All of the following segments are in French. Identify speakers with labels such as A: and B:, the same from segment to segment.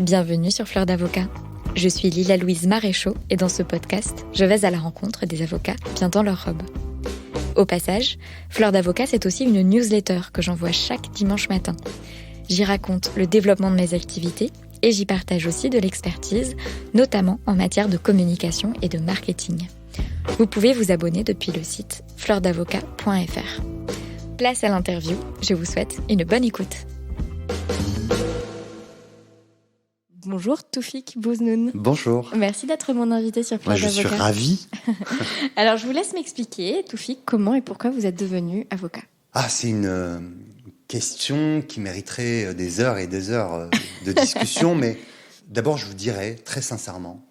A: Bienvenue sur Fleur d'Avocat. Je suis Lila-Louise Maréchaux et dans ce podcast, je vais à la rencontre des avocats bien dans leur robe. Au passage, Fleur d'Avocat, c'est aussi une newsletter que j'envoie chaque dimanche matin. J'y raconte le développement de mes activités et j'y partage aussi de l'expertise, notamment en matière de communication et de marketing. Vous pouvez vous abonner depuis le site fleurdavocat.fr. Place à l'interview, je vous souhaite une bonne écoute. Bonjour Toufik Bouznoun.
B: Bonjour.
A: Merci d'être mon invité sur Fleur d'Avocat.
B: Je suis ravi.
A: Alors je vous laisse m'expliquer, Toufik, comment et pourquoi vous êtes devenu avocat.
B: C'est une question qui mériterait des heures et des heures de discussion, mais d'abord je vous dirais très sincèrement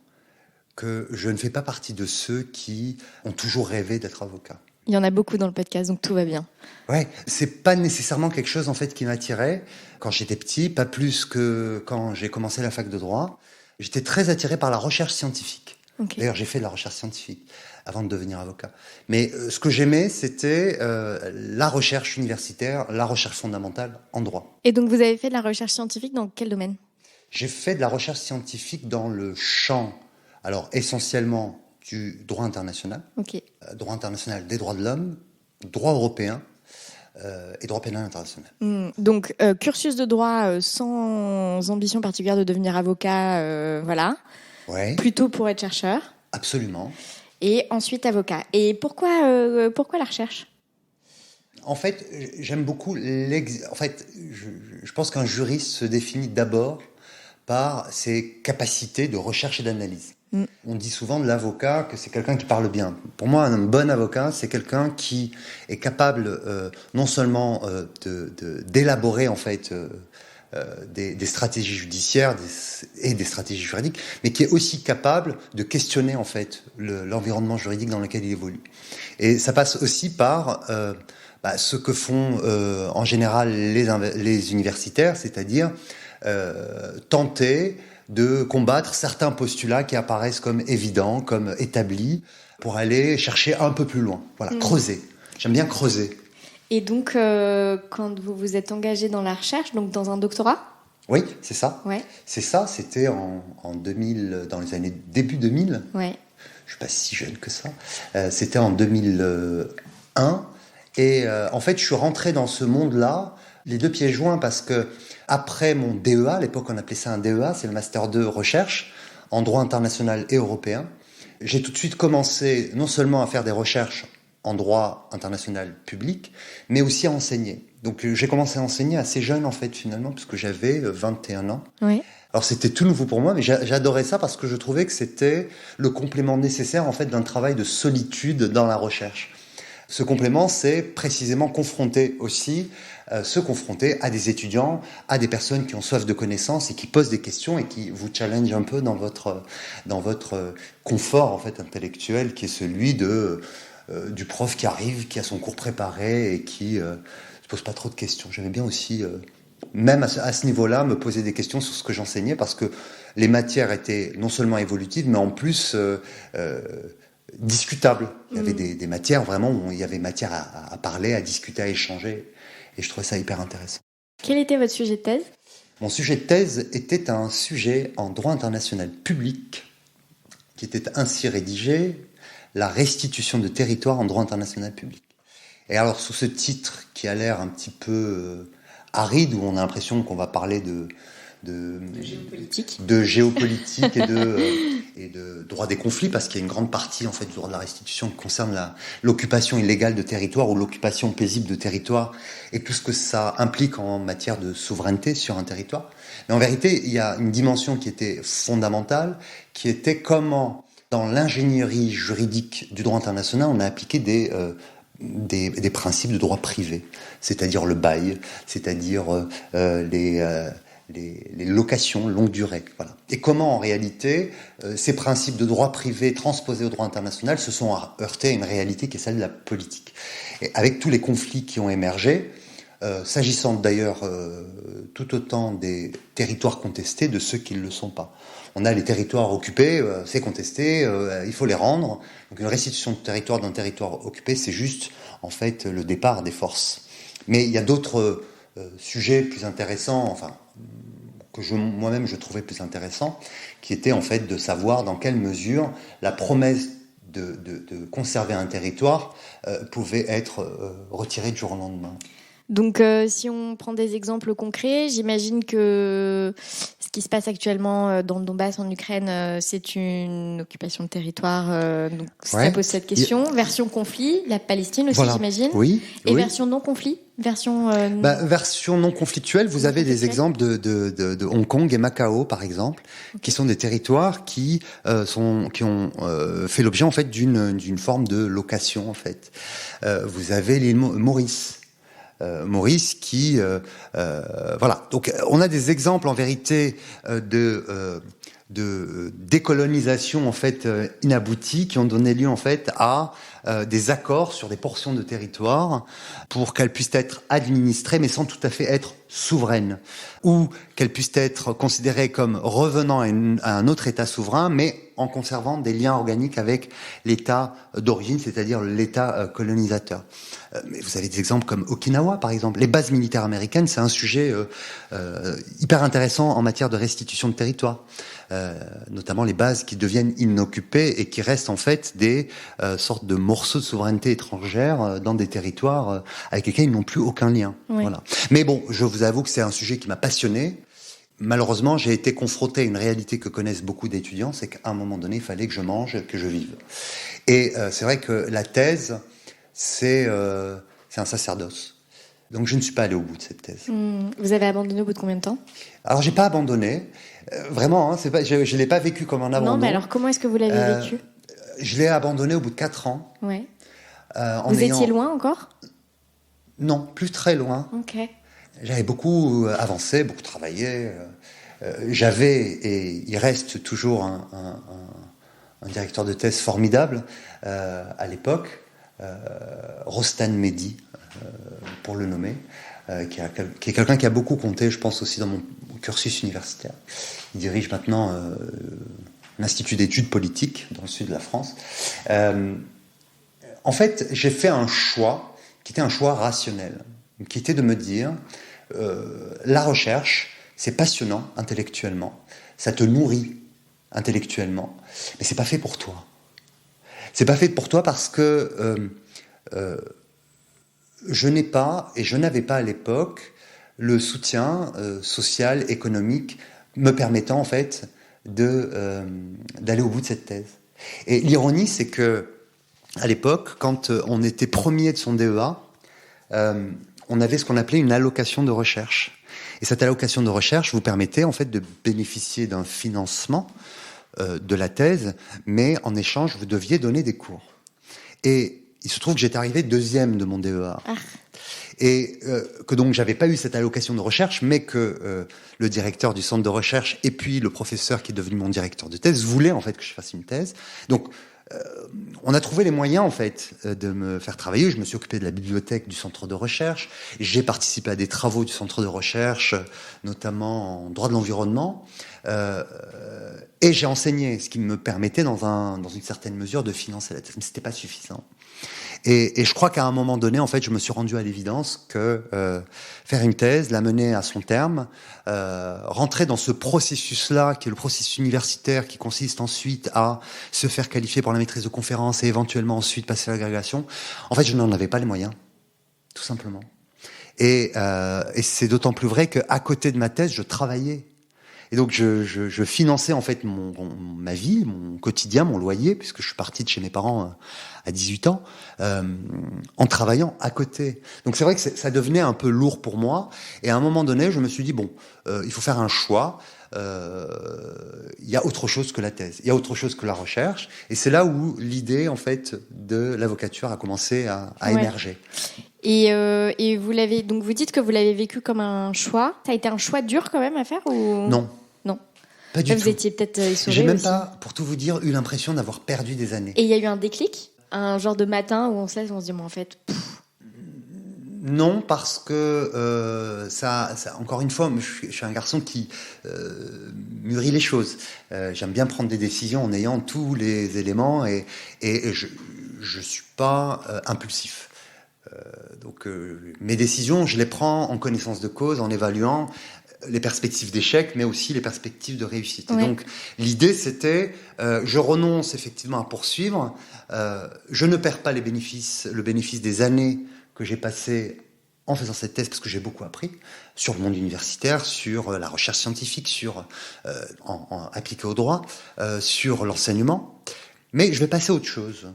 B: que je ne fais pas partie de ceux qui ont toujours rêvé d'être avocat.
A: Il y en a beaucoup dans le podcast, donc tout va bien.
B: Ouais, c'est pas nécessairement quelque chose en fait qui m'attirait quand j'étais petit, pas plus que quand j'ai commencé la fac de droit. J'étais très attiré par la recherche scientifique.
A: Okay.
B: D'ailleurs, j'ai fait de la recherche scientifique avant de devenir avocat. Mais ce que j'aimais, c'était la recherche universitaire, la recherche fondamentale en droit.
A: Et donc, vous avez fait de la recherche scientifique dans quel domaine ?
B: J'ai fait de la recherche scientifique dans le champ, alors essentiellement du droit international, droit international des droits de l'homme, droit européen et droit pénal international.
A: Donc, cursus de droit sans ambition particulière de devenir avocat, voilà.
B: Ouais.
A: Plutôt pour être chercheur.
B: Absolument.
A: Et ensuite avocat. Et pourquoi la recherche ?
B: En fait, j'aime beaucoup En fait, je pense qu'un juriste se définit d'abord par ses capacités de recherche et d'analyse. On dit souvent de l'avocat que c'est quelqu'un qui parle bien. Pour moi, un bon avocat, c'est quelqu'un qui est capable non seulement d'élaborer en fait des stratégies judiciaires et des stratégies juridiques, mais qui est aussi capable de questionner en fait l'environnement juridique dans lequel il évolue. Et ça passe aussi par ce que font en général les universitaires, c'est-à-dire tenter de combattre certains postulats qui apparaissent comme évidents, comme établis, pour aller chercher un peu plus loin. Voilà, creuser. J'aime bien creuser.
A: Et donc, quand vous vous êtes engagé dans la recherche, donc dans un doctorat ?
B: Oui, c'est ça.
A: Ouais.
B: C'est ça, c'était en 2000, dans les années début 2000.
A: Ouais.
B: Je suis pas si jeune que ça. C'était en 2001. Et en fait, je suis rentré dans ce monde-là, les deux pieds joints, parce que après mon DEA, à l'époque on appelait ça un DEA, c'est le Master 2 Recherche, en droit international et européen, j'ai tout de suite commencé non seulement à faire des recherches en droit international public, mais aussi à enseigner. Donc j'ai commencé à enseigner assez jeune en fait finalement, puisque j'avais 21 ans.
A: Oui.
B: Alors c'était tout nouveau pour moi, mais j'adorais ça parce que je trouvais que c'était le complément nécessaire en fait d'un travail de solitude dans la recherche. Ce complément, c'est précisément se confronter à des étudiants, à des personnes qui ont soif de connaissances et qui posent des questions et qui vous challengent un peu dans votre confort en fait intellectuel, qui est celui du prof qui arrive, qui a son cours préparé et qui se pose pas trop de questions. J'aimais bien aussi, même à ce niveau-là, me poser des questions sur ce que j'enseignais parce que les matières étaient non seulement évolutives, mais en plus discutable. Il y avait des matières vraiment où il y avait matière à parler, à discuter, à échanger. Et je trouvais ça hyper intéressant.
A: Quel était votre sujet de thèse ?
B: Mon sujet de thèse était un sujet en droit international public qui était ainsi rédigé, la restitution de territoire en droit international public. Et alors sous ce titre qui a l'air un petit peu aride, où on a l'impression qu'on va parler de géopolitique et de droit des conflits, parce qu'il y a une grande partie en fait du droit de la restitution qui concerne l'occupation illégale de territoire ou l'occupation paisible de territoire et tout ce que ça implique en matière de souveraineté sur un territoire. Mais en vérité, il y a une dimension qui était fondamentale, qui était comment, dans l'ingénierie juridique du droit international, on a appliqué des principes de droit privé, c'est-à-dire le bail, c'est-à-dire les locations longue durée. Voilà. Et comment, en réalité, ces principes de droit privé transposés au droit international se sont heurtés à une réalité qui est celle de la politique. Et avec tous les conflits qui ont émergé, s'agissant d'ailleurs tout autant des territoires contestés de ceux qui ne le sont pas. On a les territoires occupés, c'est contesté, il faut les rendre. Donc une restitution de territoire d'un territoire occupé, c'est juste, en fait, le départ des forces. Mais il y a d'autres sujets plus intéressants, enfin, moi-même je trouvais plus intéressant, qui était en fait de savoir dans quelle mesure la promesse de conserver un territoire pouvait être retirée du jour au lendemain.
A: Donc, si on prend des exemples concrets, j'imagine que ce qui se passe actuellement dans le Donbass, en Ukraine, c'est une occupation de territoire. Donc, ça pose cette question. Version conflit, la Palestine aussi, j'imagine.
B: Oui.
A: Et version non-conflit, version
B: non conflictuelle, vous avez des exemples de Hong Kong et Macao, par exemple, qui sont des territoires qui ont fait l'objet en fait d'une forme de location en fait. Vous avez l'île Maurice. Maurice qui voilà, donc on a des exemples en vérité de décolonisation en fait inaboutie qui ont donné lieu en fait à des accords sur des portions de territoire pour qu'elles puissent être administrées mais sans tout à fait être souveraines, ou qu'elles puissent être considérées comme revenant à un autre État souverain mais en conservant des liens organiques avec l'État d'origine, c'est-à-dire l'État colonisateur. Mais vous avez des exemples comme Okinawa, par exemple. Les bases militaires américaines, c'est un sujet hyper intéressant en matière de restitution de territoire. Notamment les bases qui deviennent inoccupées et qui restent en fait des sortes de morceaux de souveraineté étrangère dans des territoires avec lesquels ils n'ont plus aucun lien. Oui. Voilà. Mais bon, je vous avoue que c'est un sujet qui m'a passionné. Malheureusement, j'ai été confronté à une réalité que connaissent beaucoup d'étudiants, c'est qu'à un moment donné, il fallait que je mange, que je vive. Et c'est vrai que la thèse, c'est un sacerdoce. Donc je ne suis pas allé au bout de cette thèse.
A: Vous avez abandonné au bout de combien de temps ?
B: Alors j'ai pas abandonné, vraiment. C'est pas, je l'ai pas vécu comme un abandon.
A: Non, mais alors comment est-ce que vous l'avez vécu ?
B: Je l'ai abandonné au bout de 4 ans.
A: Ouais. Vous étiez loin encore ?
B: Non, plus très loin.
A: Ok.
B: J'avais beaucoup avancé, beaucoup travaillé. J'avais, et il reste toujours un directeur de thèse formidable à l'époque, Rostan Mehdi, pour le nommer, qui est quelqu'un qui a beaucoup compté, je pense, aussi dans mon cursus universitaire. Il dirige maintenant l'Institut d'études politiques dans le sud de la France. En fait, j'ai fait un choix qui était un choix rationnel, qui était de me dire la recherche, c'est passionnant intellectuellement, ça te nourrit intellectuellement, mais c'est pas fait pour toi. C'est pas fait pour toi parce que je n'ai pas, et je n'avais pas à l'époque, le soutien social, économique, me permettant en fait d'aller au bout de cette thèse. Et l'ironie, c'est que à l'époque, quand on était premier de son DEA, on avait ce qu'on appelait une allocation de recherche. Et cette allocation de recherche vous permettait en fait de bénéficier d'un financement de la thèse, mais en échange, vous deviez donner des cours. Et il se trouve que j'étais arrivé deuxième de mon DEA. Ah. Et que donc j'avais pas eu cette allocation de recherche, mais que le directeur du centre de recherche et puis le professeur qui est devenu mon directeur de thèse voulaient en fait que je fasse une thèse. Donc on a trouvé les moyens en fait de me faire travailler. Je me suis occupé de la bibliothèque du centre de recherche. J'ai participé à des travaux du centre de recherche, notamment en droit de l'environnement. Et j'ai enseigné, ce qui me permettait dans une certaine mesure de financer la thèse. Mais c'était pas suffisant. Et je crois qu'à un moment donné, en fait, je me suis rendu à l'évidence que faire une thèse, la mener à son terme, rentrer dans ce processus-là, qui est le processus universitaire, qui consiste ensuite à se faire qualifier pour la maîtrise de conférence et éventuellement ensuite passer à l'agrégation, en fait, je n'en avais pas les moyens, tout simplement. Et c'est d'autant plus vrai qu'à côté de ma thèse, je travaillais. Et donc je finançais en fait ma vie, mon quotidien, mon loyer, puisque je suis parti de chez mes parents à 18 ans, en travaillant à côté. Donc c'est vrai que ça devenait un peu lourd pour moi. Et à un moment donné, je me suis dit, bon, il faut faire un choix. Il y a autre chose que la thèse, il y a autre chose que la recherche. Et c'est là où l'idée en fait de l'avocature a commencé à émerger.
A: Et vous l'avez, donc vous dites que vous l'avez vécu comme un choix. Ça a été un choix dur quand même à faire ou...
B: Non.
A: Non.
B: Pas du tout.
A: Vous étiez peut-être essoré.
B: J'ai même
A: aussi.
B: pas, pour tout vous dire, eu l'impression d'avoir perdu des années.
A: Et il y a eu un déclic, un genre de matin où on se laisse, on se dit, mais en fait.
B: Non, parce que ça, encore une fois, je suis un garçon qui mûrit les choses. J'aime bien prendre des décisions en ayant tous les éléments et je suis pas impulsif. Donc mes décisions, je les prends en connaissance de cause, en évaluant les perspectives d'échec, mais aussi les perspectives de réussite. Ouais. Et donc l'idée, c'était, je renonce effectivement à poursuivre, je ne perds pas le bénéfice des années que j'ai passées en faisant cette thèse, parce que j'ai beaucoup appris sur le monde universitaire, sur la recherche scientifique, sur appliqué au droit, sur l'enseignement. Mais je vais passer à autre chose.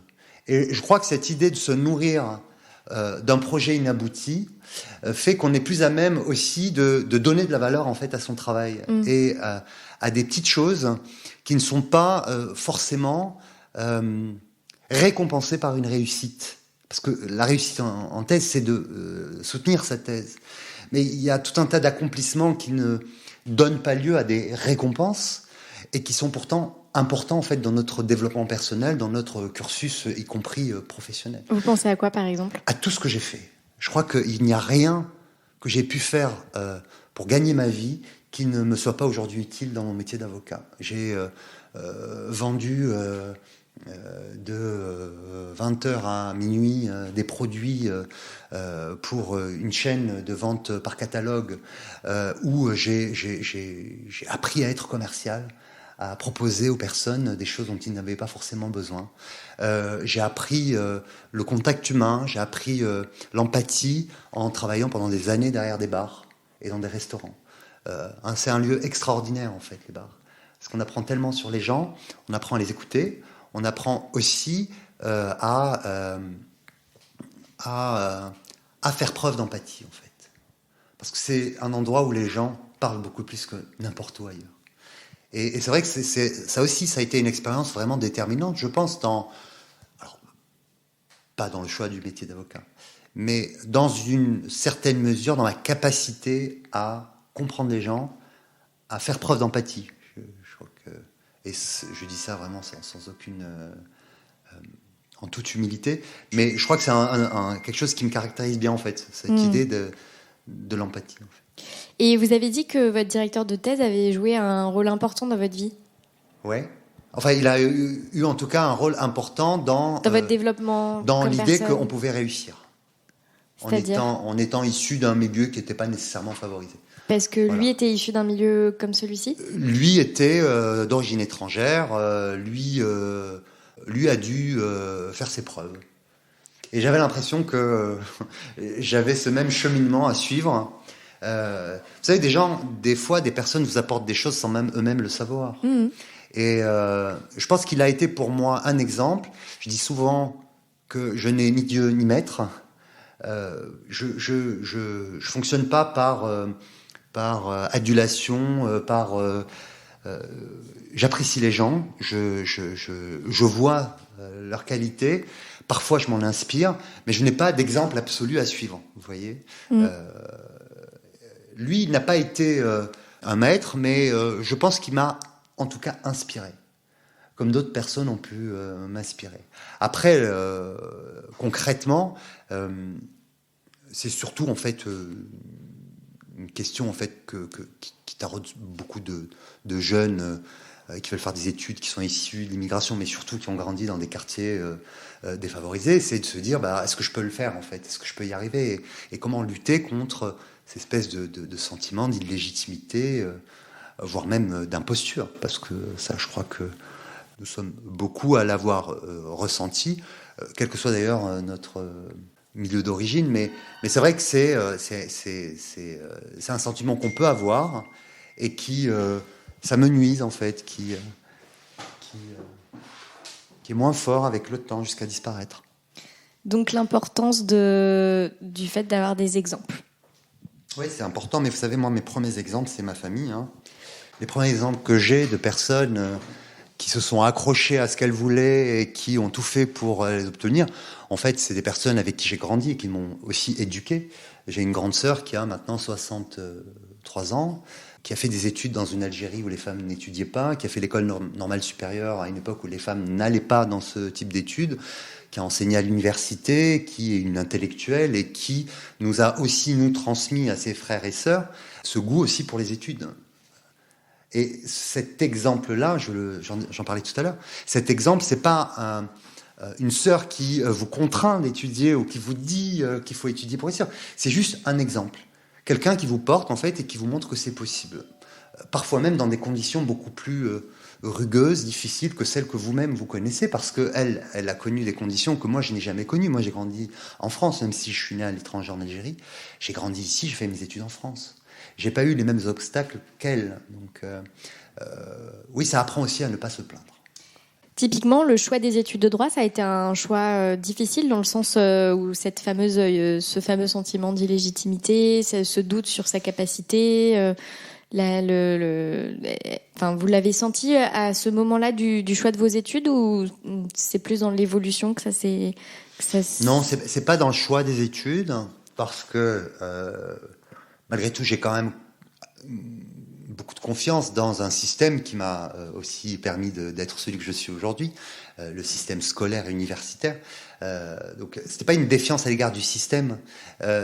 B: Et je crois que cette idée de se nourrir d'un projet inabouti fait qu'on est plus à même aussi de donner de la valeur en fait à son travail et à des petites choses qui ne sont pas forcément récompensées par une réussite. Parce que la réussite en thèse, c'est de soutenir sa thèse. Mais il y a tout un tas d'accomplissements qui ne donnent pas lieu à des récompenses et qui sont pourtant importants en fait dans notre développement personnel, dans notre cursus, y compris professionnel.
A: Vous pensez à quoi, par exemple ?
B: À tout ce que j'ai fait. Je crois qu'il n'y a rien que j'ai pu faire pour gagner ma vie qui ne me soit pas aujourd'hui utile dans mon métier d'avocat. J'ai vendu de 20h à minuit des produits pour une chaîne de vente par catalogue où j'ai appris à être commercial, à proposer aux personnes des choses dont ils n'avaient pas forcément besoin. J'ai appris le contact humain, j'ai appris l'empathie en travaillant pendant des années derrière des bars et dans des restaurants. C'est un lieu extraordinaire en fait, les bars. Parce qu'on apprend tellement sur les gens, on apprend à les écouter, on apprend aussi à faire preuve d'empathie en fait. Parce que c'est un endroit où les gens parlent beaucoup plus que n'importe où ailleurs. Et c'est vrai que ça aussi, ça a été une expérience vraiment déterminante, je pense, alors, pas dans le choix du métier d'avocat, mais dans une certaine mesure, dans la capacité à comprendre les gens, à faire preuve d'empathie. Je crois que, et je dis ça vraiment sans aucune... en toute humilité, mais je crois que c'est quelque chose qui me caractérise bien, en fait, cette idée de l'empathie, en fait.
A: Et vous avez dit que votre directeur de thèse avait joué un rôle important dans votre vie.
B: Ouais. Enfin, il a eu en tout cas un rôle important dans
A: votre développement,
B: dans l'idée qu'on pouvait réussir,
A: c'est-à-dire
B: en étant issu d'un milieu qui n'était pas nécessairement favorisé.
A: Parce que lui était issu d'un milieu comme celui-ci ?
B: Lui était d'origine étrangère. Lui a dû faire ses preuves. Et j'avais l'impression que j'avais ce même cheminement à suivre. Vous savez, des fois, des personnes vous apportent des choses sans même eux-mêmes le savoir. Et je pense qu'il a été pour moi un exemple. Je dis souvent que je n'ai ni Dieu ni maître. Je fonctionne pas par adulation, j'apprécie les gens, je vois leurs qualités. Parfois, je m'en inspire, mais je n'ai pas d'exemple absolu à suivre. Vous voyez. Lui, il n'a pas été un maître, mais je pense qu'il m'a, en tout cas, inspiré, comme d'autres personnes ont pu m'inspirer. Après, concrètement, c'est surtout en fait une question en fait qui taraude beaucoup de jeunes qui veulent faire des études, qui sont issus de l'immigration, mais surtout qui ont grandi dans des quartiers défavorisés. C'est de se dire, est-ce que je peux le faire en fait ? Est-ce que je peux y arriver ? Et comment lutter contre cette espèce de sentiment d'illégitimité, voire même d'imposture, parce que ça, je crois que nous sommes beaucoup à l'avoir ressenti, quel que soit d'ailleurs notre milieu d'origine, mais c'est vrai que c'est un sentiment qu'on peut avoir et qui ça me nuise en fait, qui est moins fort avec le temps jusqu'à disparaître.
A: Donc l'importance du fait d'avoir des exemples.
B: Oui, c'est important, mais vous savez, moi, mes premiers exemples, c'est ma famille. Les premiers exemples que j'ai de personnes qui se sont accrochées à ce qu'elles voulaient et qui ont tout fait pour les obtenir, en fait, c'est des personnes avec qui j'ai grandi et qui m'ont aussi éduqué. J'ai une grande sœur qui a maintenant 63 ans, qui a fait des études dans une Algérie où les femmes n'étudiaient pas, qui a fait l'école normale supérieure à une époque où les femmes n'allaient pas dans ce type d'études, qui a enseigné à l'université, qui est une intellectuelle et qui nous a aussi, nous, transmis à ses frères et sœurs ce goût aussi pour les études. Et cet exemple-là, j'en parlais tout à l'heure, cet exemple, c'est pas une sœur qui vous contraint d'étudier ou qui vous dit qu'il faut étudier pour réussir. C'est juste un exemple. Quelqu'un qui vous porte, en fait, et qui vous montre que c'est possible. Parfois même dans des conditions beaucoup plus rugueuses, difficiles que celles que vous-même vous connaissez, parce qu'elle a connu des conditions que moi je n'ai jamais connues. Moi j'ai grandi en France, même si je suis né à l'étranger en Algérie. J'ai grandi ici, j'ai fait mes études en France. J'ai pas eu les mêmes obstacles qu'elle. Donc oui, ça apprend aussi à ne pas se plaindre.
A: Typiquement, le choix des études de droit, ça a été un choix difficile dans le sens où ce fameux sentiment d'illégitimité, ce doute sur sa capacité. Vous l'avez senti à ce moment-là du choix de vos études, ou c'est plus dans l'évolution que ça s'est...
B: Non, c'est pas dans le choix des études, parce que malgré tout, j'ai quand même beaucoup de confiance dans un système qui m'a aussi permis d'être celui que je suis aujourd'hui, le système scolaire et universitaire. Donc c'était pas une défiance à l'égard du système,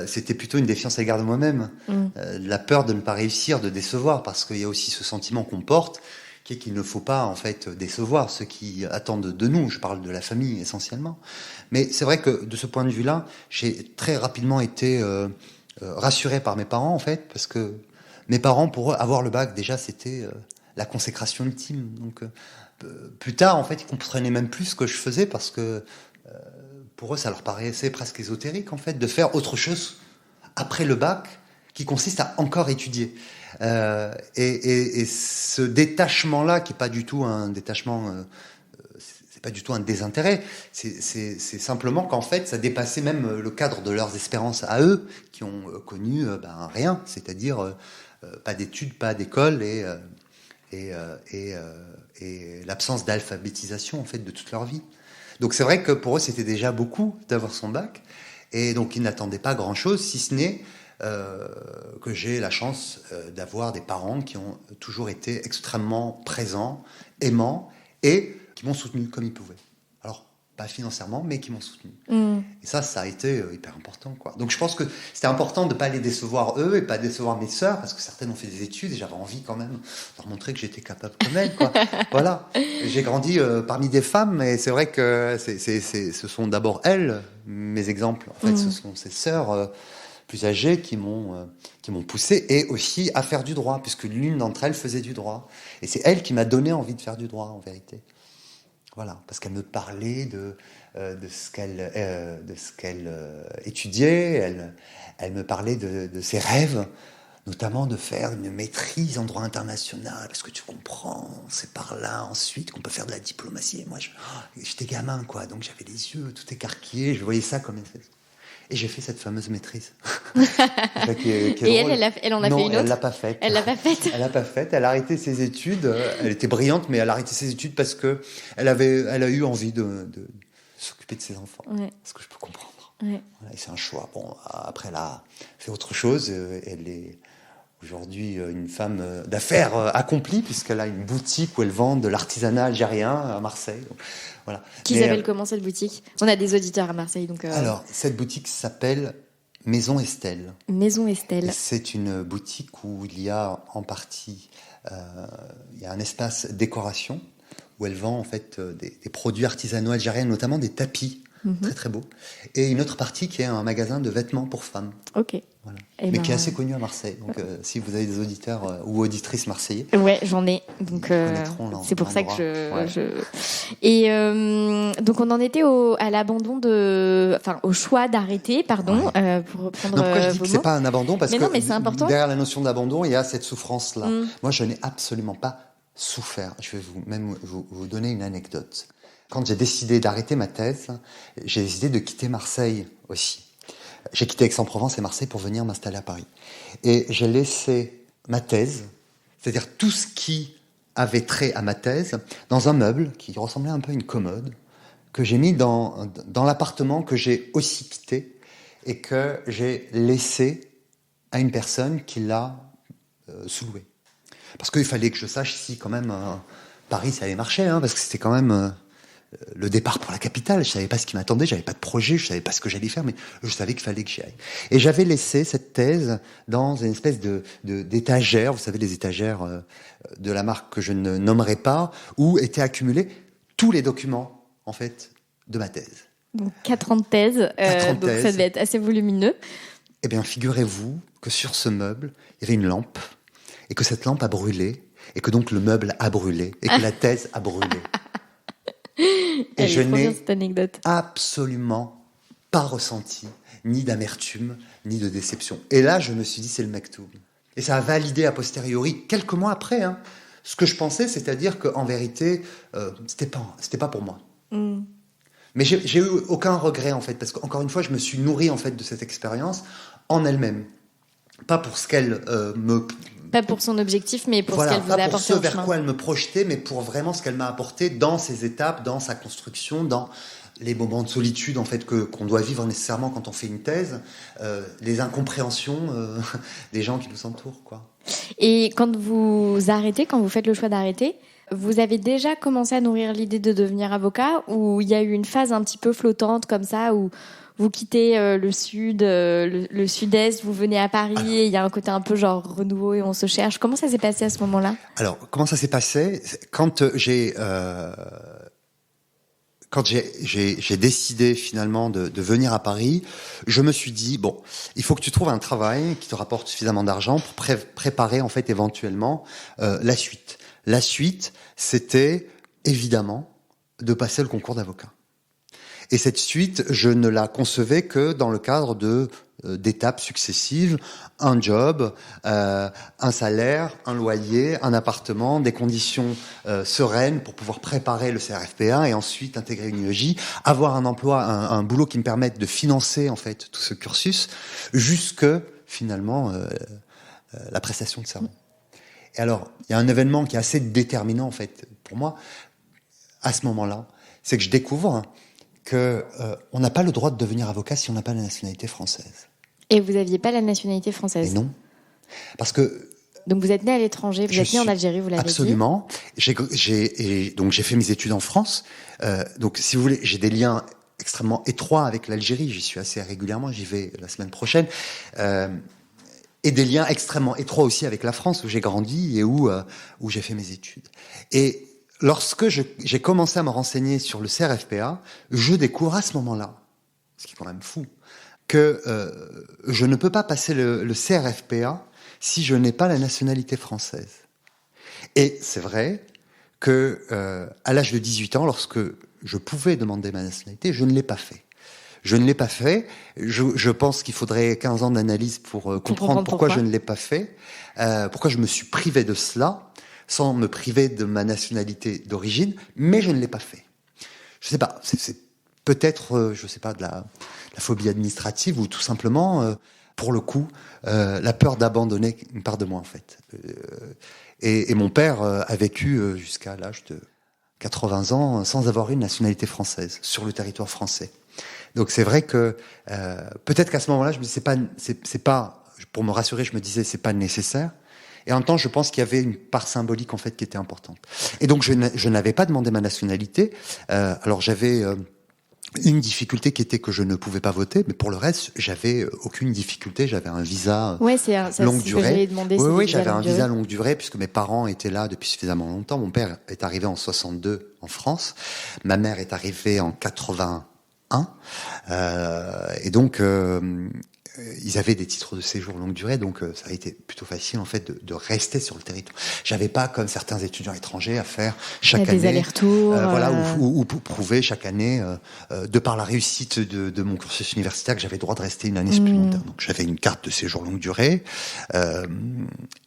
B: c'était plutôt une défiance à l'égard de moi-même, la peur de ne pas réussir, de décevoir, parce qu'il y a aussi ce sentiment qu'on porte, qui est qu'il ne faut pas en fait décevoir ceux qui attendent de nous. Je parle de la famille essentiellement, mais c'est vrai que de ce point de vue-là, j'ai très rapidement été rassuré par mes parents en fait, parce que mes parents, pour eux, avoir le bac déjà c'était la consécration ultime. Donc plus tard en fait, ils comprenaient même plus ce que je faisais, parce que pour eux, ça leur paraissait presque ésotérique, en fait, de faire autre chose après le bac, qui consiste à encore étudier. Et ce détachement-là, qui n'est pas du tout un détachement, c'est pas du tout un désintérêt, c'est simplement qu'en fait, ça dépassait même le cadre de leurs espérances à eux, qui ont connu rien, c'est-à-dire pas d'études, pas d'école, et l'absence d'alphabétisation, en fait, de toute leur vie. Donc c'est vrai que pour eux, c'était déjà beaucoup d'avoir son bac. Et donc ils n'attendaient pas grand-chose, si ce n'est que j'ai la chance d'avoir des parents qui ont toujours été extrêmement présents, aimants, et qui m'ont soutenu comme ils pouvaient. Alors, pas financièrement, mais qui m'ont soutenu. Et ça a été hyper important, quoi. Donc je pense que c'était important de ne pas les décevoir eux, et pas décevoir mes sœurs, parce que certaines ont fait des études, et j'avais envie quand même de leur montrer que j'étais capable comme elles, quoi. Voilà. J'ai grandi parmi des femmes, et c'est vrai que ce sont d'abord elles, mes exemples. En fait, ce sont ces sœurs plus âgées qui m'ont poussé, et aussi à faire du droit, puisque l'une d'entre elles faisait du droit. Et c'est elle qui m'a donné envie de faire du droit, en vérité. Voilà, parce qu'elle me parlait de ce qu'elle étudiait, elle me parlait de ses rêves, notamment de faire une maîtrise en droit international, parce que tu comprends, c'est par là ensuite qu'on peut faire de la diplomatie. Et moi, j'étais gamin, quoi, donc j'avais les yeux tout écarquillés, je voyais ça comme une... Et j'ai fait cette fameuse maîtrise.
A: Et elle en a fait une autre ?
B: Elle l'a pas faite.
A: Elle l'a pas faite.
B: Elle l'a pas faite. Elle a arrêté ses études. Elle était brillante, mais elle a arrêté ses études parce que elle a eu envie de s'occuper de ses enfants. Ouais. Ce que je peux comprendre. Ouais. Voilà, et c'est un choix. Bon, après, elle a fait autre chose. Elle est aujourd'hui une femme d'affaires accomplie, puisqu'elle a une boutique où elle vend de l'artisanat algérien à Marseille. Donc, voilà.
A: Qui s'appelle comment cette boutique ? On a des auditeurs à Marseille, donc.
B: Alors, cette boutique s'appelle Maison Estelle.
A: Maison Estelle.
B: Et c'est une boutique où il y a en partie, il y a un espace décoration où elle vend en fait des produits artisanaux algériens, notamment des tapis très très beaux, et une autre partie qui est un magasin de vêtements pour femmes.
A: Ok.
B: Voilà. Mais qui est assez connu à Marseille. Donc, si vous avez des auditeurs ou auditrices marseillais.
A: Ouais, j'en ai. Donc, c'est pour ça que Et donc, on en était à l'abandon au choix d'arrêter, pardon, pour reprendre.
B: Non, pourquoi je dis que c'est pas un abandon, parce que
A: c'est important.
B: Derrière la notion d'abandon, il y a cette souffrance-là. Moi, je n'ai absolument pas souffert. Je vais vous donner une anecdote. Quand j'ai décidé d'arrêter ma thèse, j'ai décidé de quitter Marseille aussi. J'ai quitté Aix-en-Provence et Marseille pour venir m'installer à Paris. Et j'ai laissé ma thèse, c'est-à-dire tout ce qui avait trait à ma thèse, dans un meuble qui ressemblait un peu à une commode, que j'ai mis dans l'appartement que j'ai aussi quitté et que j'ai laissé à une personne qui l'a sous-loué. Parce qu'il fallait que je sache si quand même Paris ça allait marcher, parce que c'était quand même... le départ pour la capitale, je savais pas ce qui m'attendait, j'avais pas de projet, je savais pas ce que j'allais faire, mais je savais qu'il fallait que j'y aille. Et j'avais laissé cette thèse dans une espèce d'étagère, vous savez, les étagères de la marque que je ne nommerai pas, où étaient accumulés tous les documents, en fait, de ma thèse.
A: Donc 4 ans de thèse,
B: 4 ans de
A: donc
B: thèse.
A: Ça devait être assez volumineux.
B: Eh bien, figurez-vous que sur ce meuble, il y avait une lampe, et que cette lampe a brûlé, et que donc le meuble a brûlé, et que la thèse a brûlé. Et je n'ai
A: cette anecdote.
B: absolument pas ressenti ni d'amertume, ni de déception. Et là, je me suis dit, c'est le Mektoub. Et ça a validé a posteriori, quelques mois après, ce que je pensais, c'est-à-dire qu'en vérité, c'était pas pour moi. Mais j'ai eu aucun regret, en fait, parce qu'encore une fois, je me suis nourri, en fait, de cette expérience en elle-même. Pas pour ce qu'elle
A: Pas pour son objectif, mais pour ce qu'elle vous a apporté
B: pas pour ce vers quoi elle me projetait, mais pour vraiment ce qu'elle m'a apporté dans ses étapes, dans sa construction, dans les moments de solitude en fait qu'on doit vivre nécessairement quand on fait une thèse, les incompréhensions des gens qui nous entourent, quoi.
A: Et quand vous faites le choix d'arrêter, vous avez déjà commencé à nourrir l'idée de devenir avocat, ou il y a eu une phase un petit peu flottante comme ça où vous quittez le sud, le sud-est, vous venez à Paris, et il y a un côté un peu genre renouveau et on se cherche. Comment ça s'est passé à ce moment-là ?
B: Alors, comment ça s'est passé ? Quand j'ai décidé finalement de venir à Paris, je me suis dit, bon, il faut que tu trouves un travail qui te rapporte suffisamment d'argent pour préparer en fait éventuellement la suite. La suite, c'était évidemment de passer le concours d'avocat. Et cette suite, je ne la concevais que dans le cadre d'étapes successives, un job, un salaire, un loyer, un appartement, des conditions sereines pour pouvoir préparer le CRFPA et ensuite intégrer une IEJ, avoir un emploi, un boulot qui me permette de financer en fait tout ce cursus jusque finalement la prestation de serment. Et alors, il y a un événement qui est assez déterminant en fait pour moi à ce moment-là, c'est que je découvre que on n'a pas le droit de devenir avocat si on n'a pas la nationalité française.
A: Et vous n'aviez pas la nationalité française ?
B: Et non. Parce que...
A: Donc vous êtes né à l'étranger, vous êtes né en Algérie, vous l'avez
B: absolument. Dit. Absolument. Donc j'ai fait mes études en France. Donc si vous voulez, j'ai des liens extrêmement étroits avec l'Algérie. J'y suis assez régulièrement, j'y vais la semaine prochaine. Et des liens extrêmement étroits aussi avec la France, où j'ai grandi et où j'ai fait mes études. Et lorsque j'ai commencé à me renseigner sur le CRFPA, je découvre à ce moment-là, ce qui est quand même fou, que je ne peux pas passer le CRFPA si je n'ai pas la nationalité française. Et c'est vrai que à l'âge de 18 ans, lorsque je pouvais demander ma nationalité, je ne l'ai pas fait. Je ne l'ai pas fait. Je pense qu'il faudrait 15 ans d'analyse pour comprendre pourquoi je ne l'ai pas fait, pourquoi je me suis privé de cela, sans me priver de ma nationalité d'origine, mais je ne l'ai pas fait. Je sais pas, c'est peut-être, je sais pas, de la phobie administrative ou tout simplement, pour le coup, la peur d'abandonner une part de moi en fait. Et mon père a vécu jusqu'à l'âge de 80 ans sans avoir une nationalité française sur le territoire français. Donc c'est vrai que peut-être qu'à ce moment-là, je me dis c'est pas pour me rassurer, je me disais c'est pas nécessaire. Et en même temps, je pense qu'il y avait une part symbolique en fait qui était importante. Et donc je n'avais pas demandé ma nationalité. Alors j'avais une difficulté qui était que je ne pouvais pas voter, mais pour le reste, j'avais aucune difficulté. J'avais un visa longue durée. Oui, j'avais un visa longue durée puisque mes parents étaient là depuis suffisamment longtemps. Mon père est arrivé en 62 en France. Ma mère est arrivée en 81. Et donc ils avaient des titres de séjour longue durée, donc ça a été plutôt facile en fait de rester sur le territoire. J'avais pas comme certains étudiants étrangers à faire chaque année
A: des allers-retours,
B: ou pour prouver chaque année de par la réussite de mon cursus universitaire que j'avais le droit de rester une année supplémentaire. Donc j'avais une carte de séjour longue durée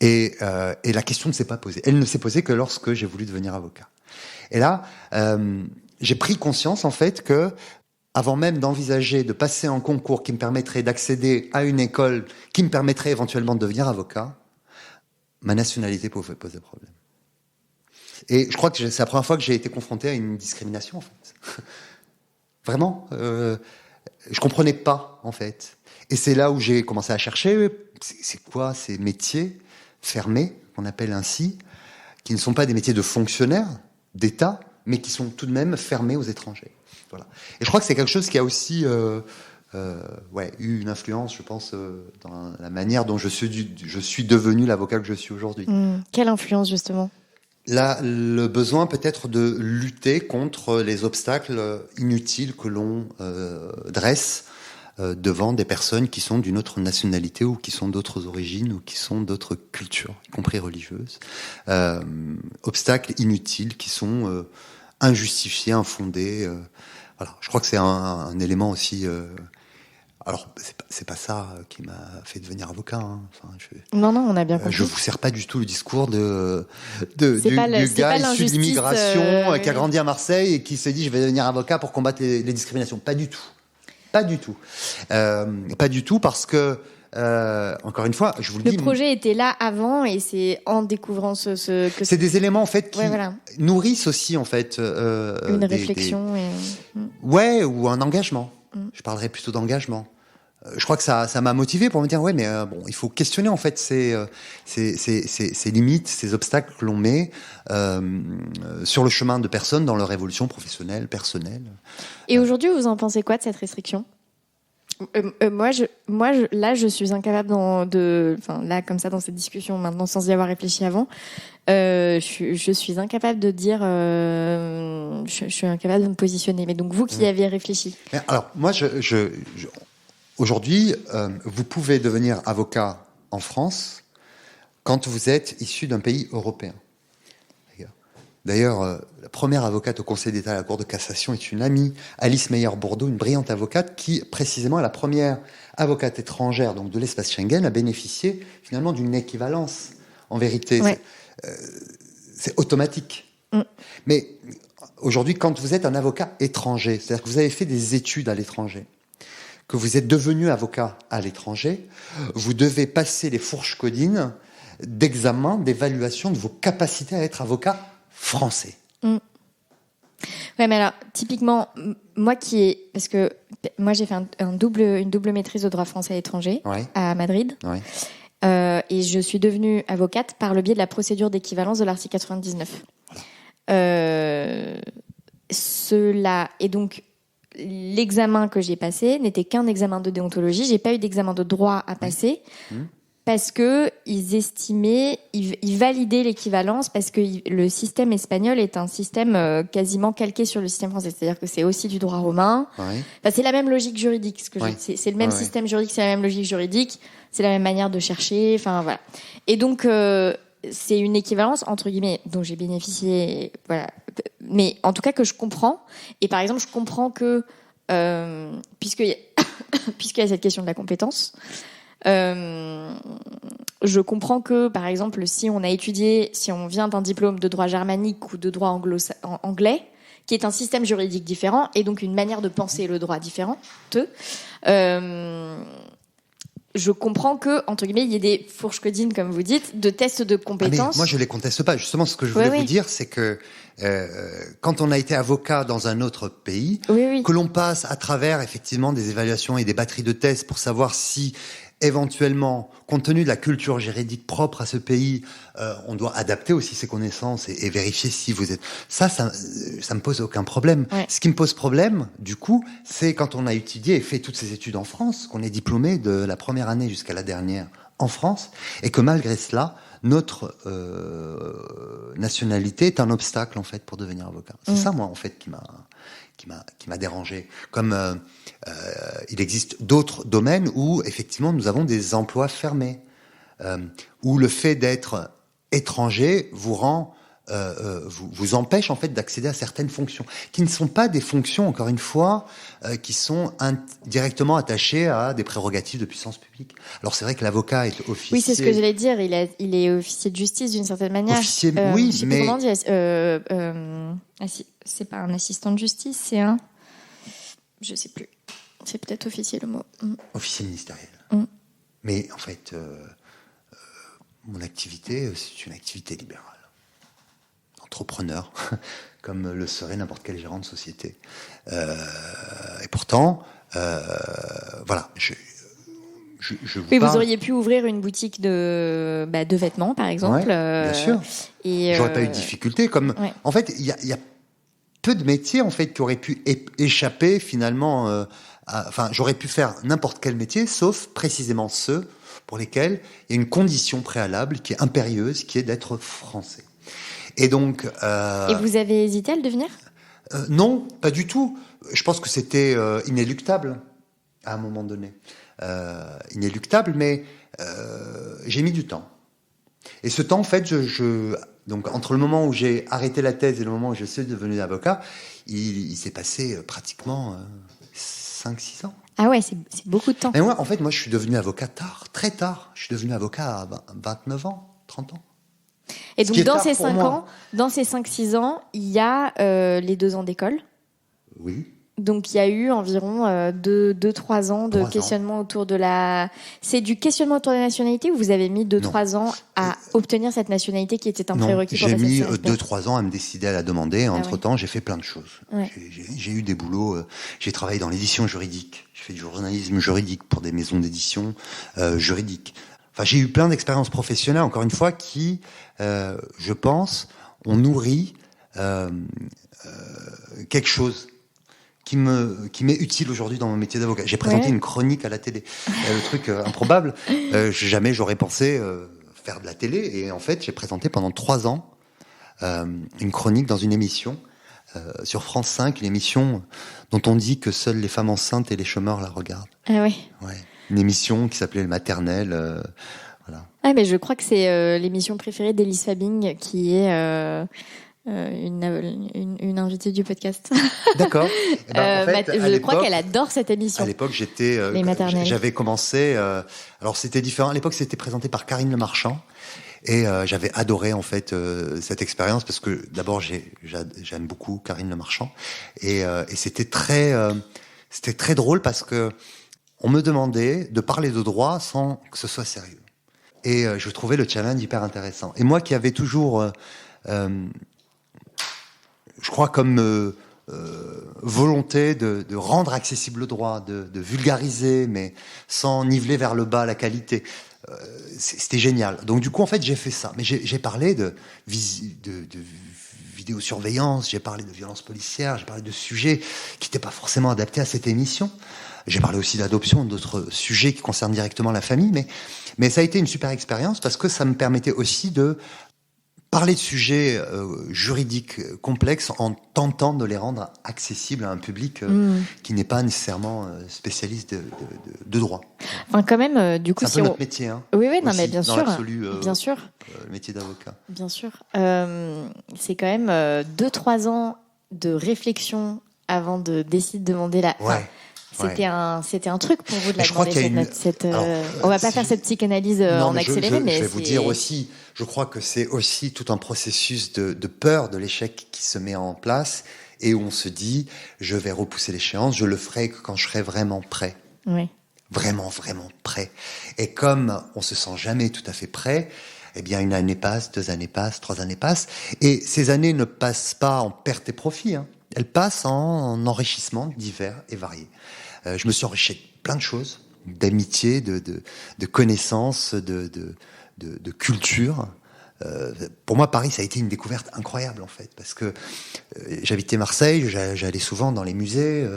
B: et la question ne s'est pas posée. Elle ne s'est posée que lorsque j'ai voulu devenir avocat. Et là, j'ai pris conscience en fait que avant même d'envisager de passer un concours qui me permettrait d'accéder à une école qui me permettrait éventuellement de devenir avocat, ma nationalité pouvait poser problème. Et je crois que c'est la première fois que j'ai été confronté à une discrimination, en fait. Vraiment, je comprenais pas, en fait. Et c'est là où j'ai commencé à chercher, c'est quoi ces métiers fermés, qu'on appelle ainsi, qui ne sont pas des métiers de fonctionnaires, d'État, mais qui sont tout de même fermés aux étrangers. Voilà. Et je crois que c'est quelque chose qui a aussi eu une influence, je pense, dans la manière dont je suis devenu l'avocat que je suis aujourd'hui.
A: Quelle influence, justement ?
B: le besoin peut-être de lutter contre les obstacles inutiles que l'on dresse devant des personnes qui sont d'une autre nationalité ou qui sont d'autres origines ou qui sont d'autres cultures, y compris religieuses. Obstacles inutiles qui sont injustifiés, infondés. Voilà. Je crois que c'est un élément aussi... Alors, c'est pas ça qui m'a fait devenir avocat. Hein. Enfin,
A: non, on a bien compris.
B: Je vous sers pas du tout le discours du gars issu de l'immigration qui a grandi à Marseille et qui s'est dit je vais devenir avocat pour combattre les discriminations. Pas du tout. Pas du tout. Pas du tout parce que encore une fois, je vous le dis.
A: Le projet était là avant et c'est en découvrant que
B: c'est des éléments en fait qui nourrissent aussi en fait
A: une réflexion
B: ouais, ou un engagement. Je parlerais plutôt d'engagement. Je crois que ça m'a motivé pour me dire mais bon, il faut questionner en fait ces limites, ces obstacles que l'on met sur le chemin de personnes dans leur évolution professionnelle, personnelle.
A: Et aujourd'hui, vous en pensez quoi de cette restriction ? Moi, là, je suis incapable là, comme ça, dans cette discussion, maintenant, sans y avoir réfléchi avant, je suis incapable de dire, je suis incapable de me positionner. Mais donc, vous qui y avez réfléchi.
B: Alors, moi, aujourd'hui, vous pouvez devenir avocat en France quand vous êtes issu d'un pays européen. D'ailleurs, la première avocate au Conseil d'État à la Cour de cassation est une amie, Alice Meyer-Bourdeau, une brillante avocate qui, précisément, est la première avocate étrangère donc de l'espace Schengen à bénéficier finalement d'une équivalence. En vérité, ouais. C'est automatique. Mais aujourd'hui, quand vous êtes un avocat étranger, c'est-à-dire que vous avez fait des études à l'étranger, que vous êtes devenu avocat à l'étranger, vous devez passer les fourches codines d'examen, d'évaluation de vos capacités à être avocat français.
A: Ouais, mais alors, typiquement, parce que moi, j'ai fait une double maîtrise de droit français à l'étranger, à Madrid. Ouais. Et je suis devenue avocate par le biais de la procédure d'équivalence de l'article 99. Voilà. Et donc, l'examen que j'ai passé n'était qu'un examen de déontologie. J'ai pas eu d'examen de droit à passer. Parce que ils estimaient, ils validaient l'équivalence parce que le système espagnol est un système quasiment calqué sur le système français, c'est-à-dire que c'est aussi du droit romain. Ouais. Enfin, c'est la même logique juridique, c'est le même système juridique, c'est la même logique juridique, c'est la même manière de chercher. Enfin voilà. Et donc c'est une équivalence entre guillemets dont j'ai bénéficié, voilà. Mais en tout cas que je comprends. Et par exemple, je comprends que puisqu'il y a cette question de la compétence. Je comprends que, par exemple, si on vient d'un diplôme de droit germanique ou de droit anglais, qui est un système juridique différent et donc une manière de penser le droit différente, je comprends que, entre guillemets, il y ait des fourches codines, comme vous dites, de tests de compétences.
B: Mais moi, je les conteste pas. Justement, ce que je voulais vous dire, c'est que quand on a été avocat dans un autre pays, que l'on passe à travers, effectivement, des évaluations et des batteries de tests pour savoir si éventuellement, compte tenu de la culture juridique propre à ce pays, on doit adapter aussi ses connaissances et vérifier si vous êtes... Ça me pose aucun problème. Ouais. Ce qui me pose problème, du coup, c'est quand on a étudié et fait toutes ces études en France, qu'on est diplômé de la première année jusqu'à la dernière en France, et que malgré cela, notre nationalité est un obstacle, en fait, pour devenir avocat. C'est ça, moi, en fait, qui m'a dérangé. Comme il existe d'autres domaines où effectivement nous avons des emplois fermés, où le fait d'être étranger vous rend, vous empêche en fait d'accéder à certaines fonctions, qui ne sont pas des fonctions, encore une fois, qui sont directement attachées à des prérogatives de puissance publique. Alors c'est vrai que l'avocat est officier.
A: Oui, c'est ce que j'allais dire. Il est officier de justice d'une certaine manière.
B: Officier, oui,
A: je sais
B: mais
A: pas comment dire. C'est pas un assistant de justice, c'est un... Je sais plus. C'est peut-être officier le mot.
B: Officier ministériel. Mais en fait, mon activité, c'est une activité libérale. Entrepreneur, comme le serait n'importe quel gérant de société. Et pourtant, voilà,
A: oui, vous auriez pu ouvrir une boutique de vêtements, par exemple.
B: Bien sûr. J'aurais pas eu de difficulté. En fait, il y a peu de métiers en fait qui auraient pu échapper finalement. J'aurais pu faire n'importe quel métier, sauf précisément ceux pour lesquels il y a une condition préalable qui est impérieuse, qui est d'être français. Et donc...
A: Et vous avez hésité à le devenir ?
B: Non, pas du tout. Je pense que c'était inéluctable à un moment donné. Inéluctable, mais j'ai mis du temps. Et ce temps, en fait, donc entre le moment où j'ai arrêté la thèse et le moment où je suis devenu avocat, il s'est passé pratiquement 5-6 ans.
A: Ah ouais, c'est beaucoup de temps.
B: Et moi, je suis devenu avocat tard, très tard. Je suis devenu avocat à 29 ans, 30 ans.
A: Et donc, dans ces 5-6 ans, il y a les 2 ans d'école.
B: Oui.
A: Donc, il y a eu environ 2-3 ans de questionnement autour de la... C'est du questionnement autour de la nationalité ou vous avez mis 2-3 ans à obtenir cette nationalité qui était un prérequis pour passer
B: J'ai mis 2-3 ans à me décider à la demander. Entre-temps, j'ai fait plein de choses.
A: Ouais.
B: J'ai eu des boulots. J'ai travaillé dans l'édition juridique. J'ai fait du journalisme juridique pour des maisons d'édition juridiques. Enfin, j'ai eu plein d'expériences professionnelles, encore une fois, qui, je pense, ont nourri quelque chose qui m'est utile aujourd'hui dans mon métier d'avocat. J'ai présenté une chronique à la télé. Le truc improbable. Jamais j'aurais pensé faire de la télé. Et en fait, j'ai présenté pendant 3 ans une chronique dans une émission sur France 5, une émission dont on dit que seules les femmes enceintes et les chômeurs la regardent.
A: Ah oui.
B: Ouais. Une émission qui s'appelait Le Maternel. Voilà.
A: Ah, mais je crois que c'est l'émission préférée d'Élise Fabing, qui est une invitée du podcast.
B: D'accord. En fait,
A: je crois qu'elle adore cette émission.
B: À l'époque, j'avais commencé. Alors c'était différent. À l'époque, c'était présenté par Karine Le Marchand. Et j'avais adoré en fait cette expérience parce que d'abord j'aime beaucoup Karine Le Marchand et c'était très drôle parce que on me demandait de parler de droit sans que ce soit sérieux. Et je trouvais le challenge hyper intéressant. Et moi qui avais toujours, je crois, comme volonté de rendre accessible le droit, de vulgariser, mais sans niveler vers le bas la qualité. C'était génial. Donc du coup, en fait, j'ai fait ça. Mais j'ai parlé de vidéosurveillance, j'ai parlé de violence policière, j'ai parlé de sujets qui n'étaient pas forcément adaptés à cette émission. J'ai parlé aussi d'adoption, d'autres sujets qui concernent directement la famille, mais ça a été une super expérience parce que ça me permettait aussi de parler de sujets juridiques complexes en tentant de les rendre accessibles à un public qui n'est pas nécessairement spécialiste de droit.
A: Enfin, quand même, du coup,
B: c'est un peu notre métier, hein.
A: Oui, non,
B: aussi,
A: mais bien sûr,
B: bien sûr, le métier d'avocat.
A: Bien sûr, c'est quand même 2-3 ans de réflexion avant de décider de demander la.
B: Ouais.
A: C'était un truc pour vous de la demander
B: Alors,
A: on va pas faire cette psychanalyse en accéléré, mais
B: je vais vous dire aussi, je crois que c'est aussi tout un processus de peur de l'échec qui se met en place et où on se dit, je vais repousser l'échéance, je le ferai quand je serai vraiment prêt.
A: Oui.
B: Vraiment, vraiment prêt. Et comme on se sent jamais tout à fait prêt, eh bien, 1 année passe, 2 années passent, 3 années passent, et ces années ne passent pas en perte et profit, hein. Elles passent en enrichissement divers et variés. Je me suis enrichi de plein de choses, d'amitié, de connaissances, de culture. Pour moi, Paris, ça a été une découverte incroyable, en fait, parce que j'habitais Marseille, j'allais souvent dans les musées,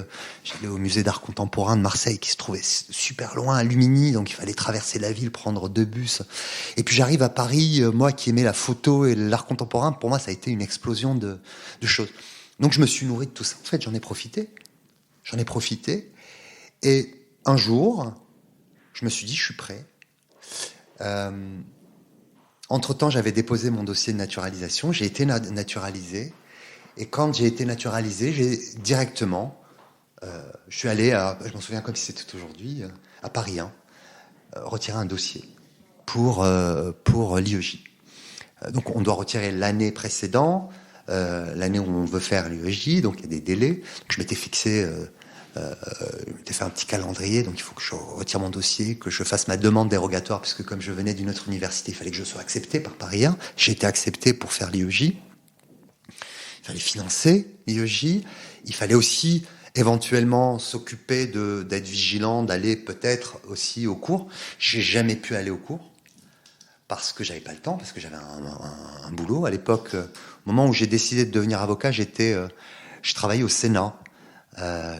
B: j'allais au musée d'art contemporain de Marseille, qui se trouvait super loin, à Lumini, donc il fallait traverser la ville, prendre 2 bus. Et puis j'arrive à Paris, moi qui aimais la photo et l'art contemporain, pour moi, ça a été une explosion de choses. Donc je me suis nourri de tout ça. En fait, j'en ai profité. Et un jour, je me suis dit, je suis prêt. Entre-temps, j'avais déposé mon dossier de naturalisation. J'ai été naturalisé. Et quand j'ai été naturalisé, j'ai directement... je suis allé, je m'en souviens comme si c'était aujourd'hui, à Paris 1, retirer un dossier pour l'IEJ. Donc on doit retirer l'année précédente, l'année où on veut faire l'IEJ, donc il y a des délais. Donc, je m'étais fixé... je m'étais fait un petit calendrier, donc il faut que je retire mon dossier, que je fasse ma demande dérogatoire, puisque comme je venais d'une autre université, il fallait que je sois accepté par Paris 1. J'ai été accepté pour faire l'IEJ. Il fallait financer l'IEJ. Il fallait aussi éventuellement s'occuper d'être vigilant, d'aller peut-être aussi au cours. J'ai jamais pu aller au cours parce que j'avais pas le temps, parce que j'avais un boulot. À l'époque, au moment où j'ai décidé de devenir avocat, je travaillais au Sénat.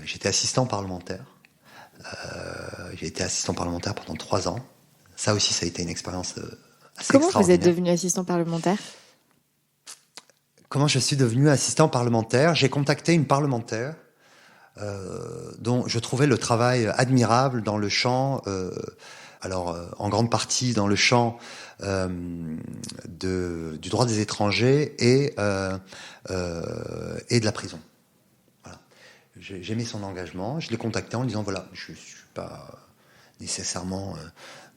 B: J'étais assistant parlementaire. J'ai été assistant parlementaire pendant 3 ans. Ça aussi, ça a été une expérience assez extraordinaire.
A: Comment vous êtes devenu assistant parlementaire ?
B: Comment je suis devenu assistant parlementaire? J'ai contacté une parlementaire dont je trouvais le travail admirable dans le champ, en grande partie dans le champ du droit des étrangers et de la prison. Voilà. J'aimais son engagement, je l'ai contacté en lui disant voilà, je suis pas nécessairement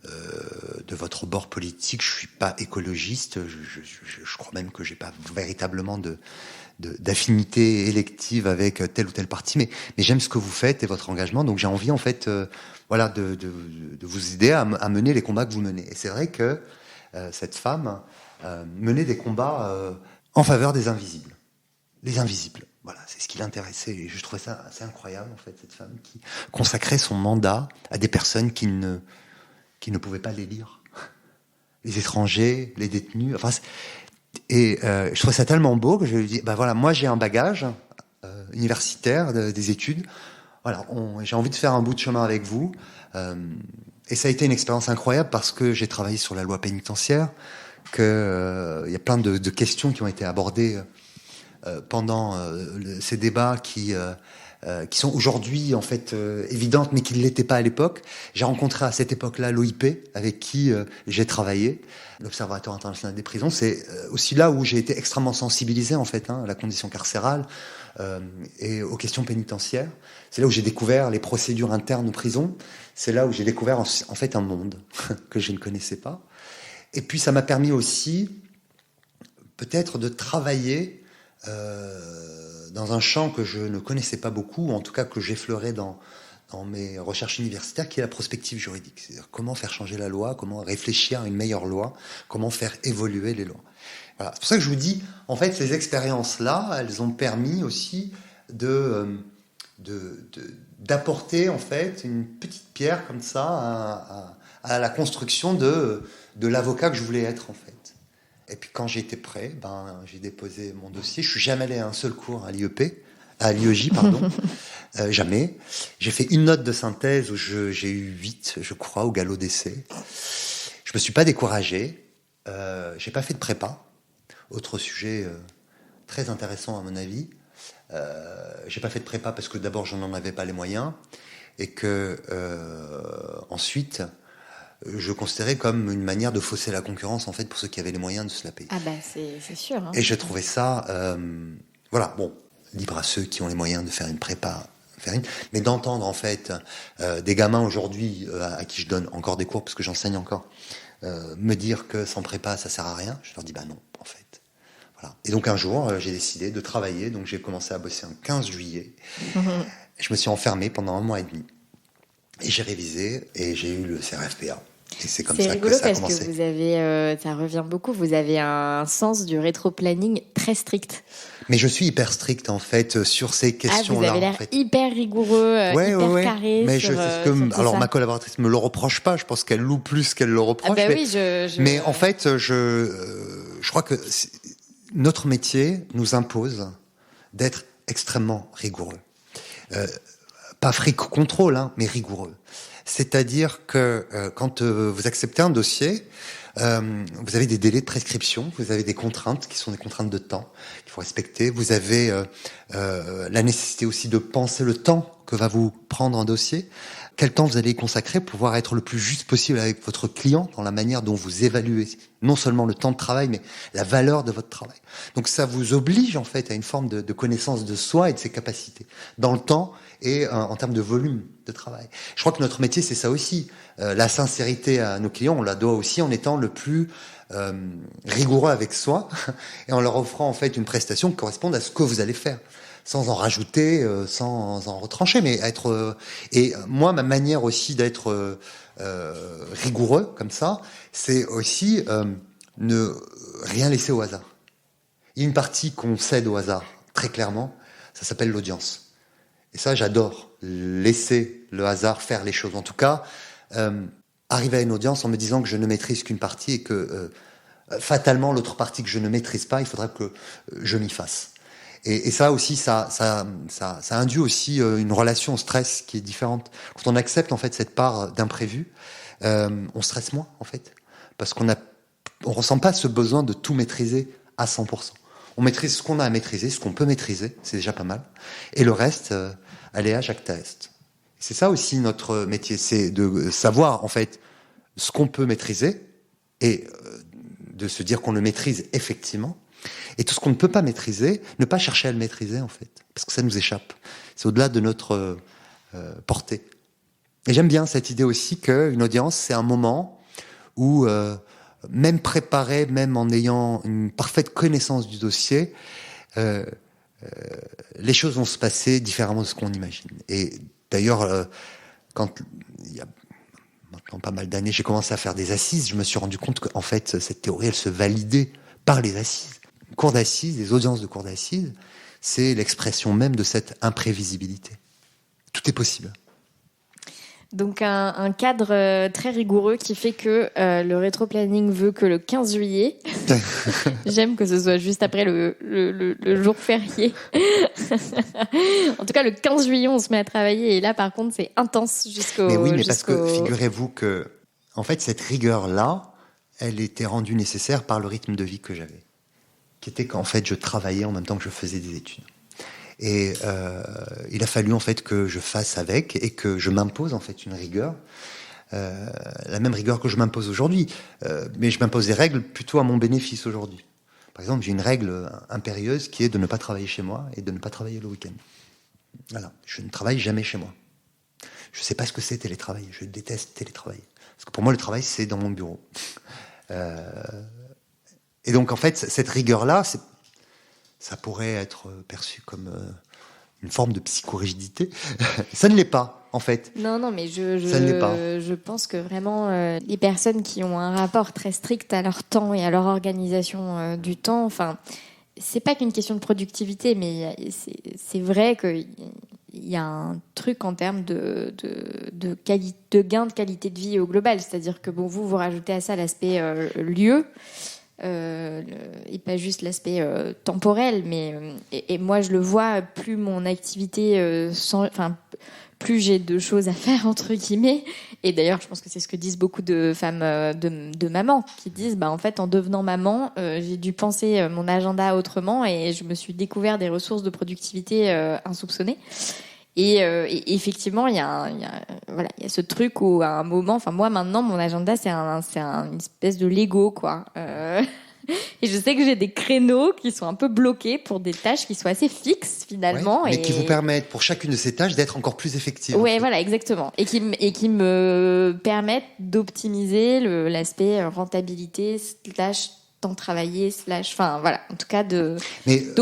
B: de votre bord politique, je suis pas écologiste, je crois même que j'ai pas véritablement d'affinité élective avec tel ou tel parti, mais j'aime ce que vous faites et votre engagement, donc j'ai envie en fait de vous aider à mener les combats que vous menez. Et c'est vrai que cette femme menait des combats en faveur des invisibles. Les invisibles, voilà, c'est ce qui l'intéressait. Et je trouvais ça assez incroyable, en fait, cette femme qui consacrait son mandat à des personnes qui ne pouvaient pas les lire. Les étrangers, les détenus, enfin... je trouvais ça tellement beau que je lui ai dit, voilà, moi j'ai un bagage universitaire, des études, voilà, j'ai envie de faire un bout de chemin avec vous. Et ça a été une expérience incroyable parce que j'ai travaillé sur la loi pénitentiaire, que y a plein de questions qui ont été abordées pendant ces débats qui sont aujourd'hui en fait évidentes, mais qui ne l'étaient pas à l'époque. J'ai rencontré à cette époque-là l'OIP, avec qui j'ai travaillé, l'Observatoire international des prisons. C'est aussi là où j'ai été extrêmement sensibilisé en fait à la condition carcérale et aux questions pénitentiaires. C'est là où j'ai découvert les procédures internes aux prisons. C'est là où j'ai découvert en fait un monde que je ne connaissais pas. Et puis ça m'a permis aussi peut-être de travailler dans un champ que je ne connaissais pas beaucoup, ou en tout cas que j'effleurais dans mes recherches universitaires, qui est la prospective juridique. C'est-à-dire comment faire changer la loi, comment réfléchir à une meilleure loi, comment faire évoluer les lois. Voilà. C'est pour ça que je vous dis, en fait, ces expériences-là, elles ont permis aussi d'apporter en fait une petite pierre comme ça à la construction de l'avocat que je voulais être en fait. Et puis quand j'ai été prêt, j'ai déposé mon dossier. Je suis jamais allé à un seul cours à l'IEJ, pardon. Jamais. J'ai fait une note de synthèse où j'ai eu 8, je crois, au galop d'essai. Je me suis pas découragé. J'ai pas fait de prépa. Autre sujet très intéressant à mon avis. J'ai pas fait de prépa parce que d'abord je n'en avais pas les moyens et que ensuite je considérais comme une manière de fausser la concurrence en fait pour ceux qui avaient les moyens de se la payer.
A: Ah c'est sûr. Hein.
B: Et j'ai trouvé ça voilà, bon, libre à ceux qui ont les moyens de faire une prépa, mais d'entendre en fait des gamins aujourd'hui à qui je donne encore des cours parce que j'enseigne encore me dire que sans prépa ça sert à rien, je leur dis non en fait. Voilà. Et donc un jour j'ai décidé de travailler, donc j'ai commencé à bosser un 15 juillet. Je me suis enfermé pendant 1 mois et demi et j'ai révisé et j'ai eu le CRFPA. Et c'est comme ça que ça a commencé. C'est rigolo parce que
A: vous avez, ça revient beaucoup, vous avez un sens du rétroplanning très strict.
B: Mais je suis hyper strict en fait sur ces questions-là.
A: Vous avez l'air hyper rigoureux, hyper carré.
B: Mais je sais ce que alors ma collaboratrice me le reproche pas. Je pense qu'elle loue plus qu'elle le reproche. Mais en fait, je crois que notre métier nous impose d'être extrêmement rigoureux. Pas fric contrôle, mais rigoureux. C'est-à-dire que quand vous acceptez un dossier, vous avez des délais de prescription, vous avez des contraintes qui sont des contraintes de temps qu'il faut respecter. Vous avez la nécessité aussi de penser le temps que va vous prendre un dossier, quel temps vous allez y consacrer pour pouvoir être le plus juste possible avec votre client dans la manière dont vous évaluez non seulement le temps de travail, mais la valeur de votre travail. Donc ça vous oblige en fait à une forme de connaissance de soi et de ses capacités dans le temps et en termes de volume de travail. Je crois que notre métier, c'est ça aussi. La sincérité à nos clients, on la doit aussi en étant le plus rigoureux avec soi et en leur offrant en fait une prestation qui corresponde à ce que vous allez faire, sans en rajouter, sans en retrancher, mais être... et moi, ma manière aussi d'être rigoureux comme ça, c'est aussi ne rien laisser au hasard. Il y a une partie qu'on cède au hasard, très clairement, ça s'appelle l'audience. Et ça, j'adore laisser le hasard faire les choses. En tout cas, arriver à une audience en me disant que je ne maîtrise qu'une partie et que fatalement, l'autre partie que je ne maîtrise pas, il faudrait que je m'y fasse. Et ça aussi, ça induit aussi une relation au stress qui est différente. Quand on accepte en fait cette part d'imprévu, on stresse moins en fait, parce qu'on ressent pas ce besoin de tout maîtriser à 100%. On maîtrise ce qu'on a à maîtriser, ce qu'on peut maîtriser, c'est déjà pas mal. Et le reste, aléa jacta est. C'est ça aussi notre métier, c'est de savoir en fait ce qu'on peut maîtriser et de se dire qu'on le maîtrise effectivement. Et tout ce qu'on ne peut pas maîtriser, ne pas chercher à le maîtriser en fait, parce que ça nous échappe. C'est au-delà de notre portée. Et j'aime bien cette idée aussi qu'une audience, c'est un moment où, même préparé, même en ayant une parfaite connaissance du dossier, les choses vont se passer différemment de ce qu'on imagine. Et d'ailleurs, quand il y a maintenant pas mal d'années, j'ai commencé à faire des assises, je me suis rendu compte qu'en fait, cette théorie, elle se validait par les assises. Cours d'assises, les audiences de cours d'assises, c'est l'expression même de cette imprévisibilité. Tout est possible.
C: Donc un cadre très rigoureux qui fait que le rétroplanning veut que le 15 juillet, j'aime que ce soit juste après le jour férié. En tout cas, le 15 juillet, on se met à travailler et là, par contre, c'est intense jusqu'au...
B: Mais oui, mais parce que figurez-vous que, en fait, cette rigueur-là, elle était rendue nécessaire par le rythme de vie que j'avais, qui était qu'en fait, je travaillais en même temps que je faisais des études. Et il a fallu en fait que je fasse avec et que je m'impose en fait une rigueur, la même rigueur que je m'impose aujourd'hui, mais je m'impose des règles plutôt à mon bénéfice aujourd'hui. Par exemple, j'ai une règle impérieuse qui est de ne pas travailler chez moi et de ne pas travailler le week-end. Voilà, je ne travaille jamais chez moi. Je ne sais pas ce que c'est télétravail, je déteste télétravailler. Parce que pour moi, le travail, c'est dans mon bureau. Et donc, en fait, cette rigueur-là, ça pourrait être perçu comme une forme de psychorigidité. Ça ne l'est pas, en fait.
C: Non, mais
B: ça ne l'est pas.
C: Je pense que vraiment, les personnes qui ont un rapport très strict à leur temps et à leur organisation du temps, enfin, c'est pas qu'une question de productivité, mais c'est vrai qu'il y a un truc en termes de gain de qualité de vie au global. C'est-à-dire que bon, vous rajoutez à ça l'aspect lieu, et pas juste l'aspect temporel, mais et moi je le vois, plus mon activité plus j'ai de choses à faire entre guillemets, et d'ailleurs je pense que c'est ce que disent beaucoup de femmes de mamans qui disent en fait en devenant maman j'ai dû penser mon agenda autrement et je me suis découvert des ressources de productivité insoupçonnées. Et effectivement, il y a ce truc où à un moment, enfin moi maintenant, mon agenda c'est une espèce de Lego quoi. Et je sais que j'ai des créneaux qui sont un peu bloqués pour des tâches qui sont assez fixes finalement,
B: mais qui vous permettent pour chacune de ces tâches d'être encore plus effective.
C: Ouais, voilà, exactement. Et qui me permettent d'optimiser l'aspect rentabilité / temps travaillé / enfin voilà, en tout cas donc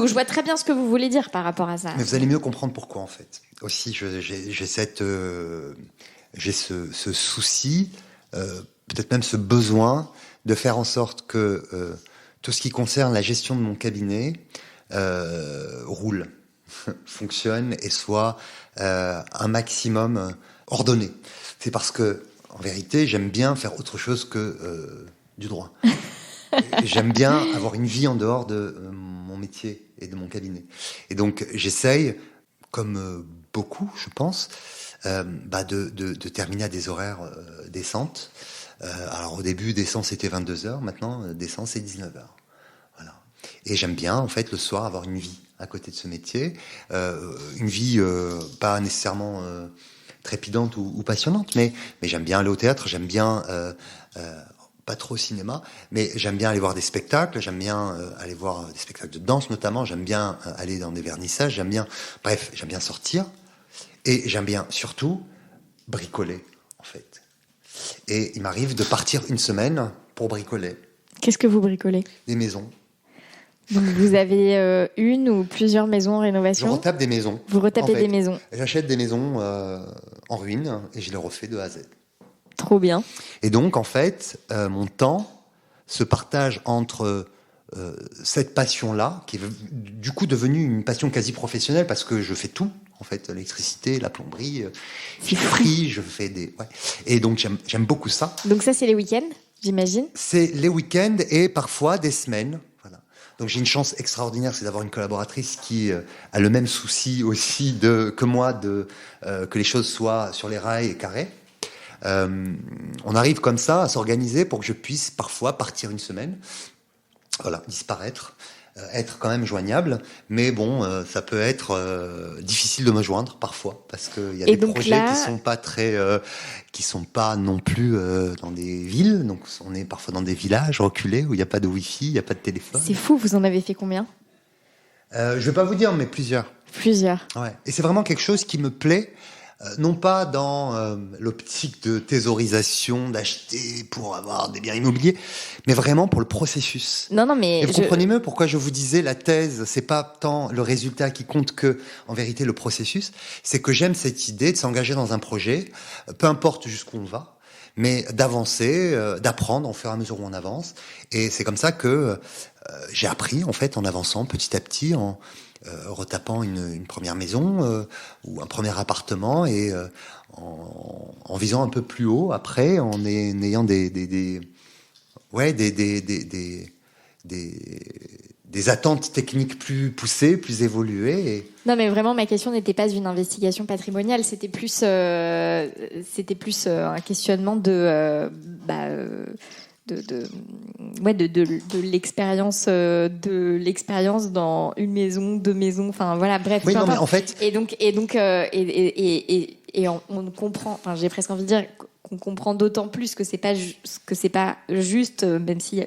C: je vois très bien ce que vous voulez dire par rapport à ça.
B: Mais vous allez mieux comprendre pourquoi en fait. Aussi, j'ai ce souci, peut-être même ce besoin de faire en sorte que tout ce qui concerne la gestion de mon cabinet roule, fonctionne et soit un maximum ordonné. C'est parce que, en vérité, j'aime bien faire autre chose que du droit. J'aime bien avoir une vie en dehors de mon métier et de mon cabinet. Et donc, j'essaye, comme beaucoup, je pense, de terminer à des horaires décentes. Alors au début, décent c'était 22h, maintenant décent c'est 19h. Voilà. Et j'aime bien en fait le soir avoir une vie à côté de ce métier, une vie pas nécessairement trépidante ou passionnante, mais j'aime bien aller au théâtre, j'aime bien pas trop au cinéma, mais j'aime bien aller voir des spectacles, j'aime bien aller voir des spectacles de danse notamment, j'aime bien aller dans des vernissages, j'aime bien sortir, et j'aime bien surtout bricoler en fait. Et il m'arrive de partir une semaine pour bricoler.
C: Qu'est-ce que vous bricolez ?
B: Des maisons.
C: Donc vous avez une ou plusieurs maisons en rénovation ?
B: Je retape des maisons.
C: Vous retapez des maisons ?
B: J'achète des maisons en ruine et je les refais de A à Z.
C: Trop bien.
B: Et donc, en fait, mon temps se partage entre cette passion-là, qui est du coup devenue une passion quasi professionnelle, parce que je fais tout, en fait, l'électricité, la plomberie, je fais des... Ouais. Et donc, j'aime beaucoup ça.
C: Donc ça, c'est les week-ends, j'imagine ?
B: C'est les week-ends et parfois des semaines. Voilà. Donc, j'ai une chance extraordinaire, c'est d'avoir une collaboratrice qui a le même souci aussi que moi, que les choses soient sur les rails et carrées. On arrive comme ça à s'organiser pour que je puisse parfois partir une semaine, voilà, disparaître, être quand même joignable, mais bon, ça peut être difficile de me joindre parfois parce qu'il y a des projets qui sont pas non plus dans des villes, donc on est parfois dans des villages reculés où il n'y a pas de wifi, il n'y a pas de téléphone.
C: C'est fou, vous en avez fait combien ?
B: Je vais pas vous dire, mais plusieurs. Ouais. Et c'est vraiment quelque chose qui me plaît. Non pas dans l'optique de thésaurisation, d'acheter pour avoir des biens immobiliers, mais vraiment pour le processus.
C: Non, mais
B: et vous comprenez mieux pourquoi je vous disais la thèse, c'est pas tant le résultat qui compte que, en vérité, le processus. C'est que j'aime cette idée de s'engager dans un projet, peu importe jusqu'où on va, mais d'avancer, d'apprendre au fur et à mesure où on avance. Et c'est comme ça que j'ai appris, en fait, en avançant petit à petit, en retapant une première maison ou un premier appartement et en visant un peu plus haut après, en ayant des attentes techniques plus poussées, plus évoluées.
C: Non, mais vraiment, ma question n'était pas une investigation patrimoniale, c'était plus un questionnement de l'expérience dans une maison, deux maisons, enfin voilà, bref.
B: Oui, non, mais en fait.
C: On comprend, enfin j'ai presque envie de dire qu'on comprend d'autant plus que c'est pas juste, même si,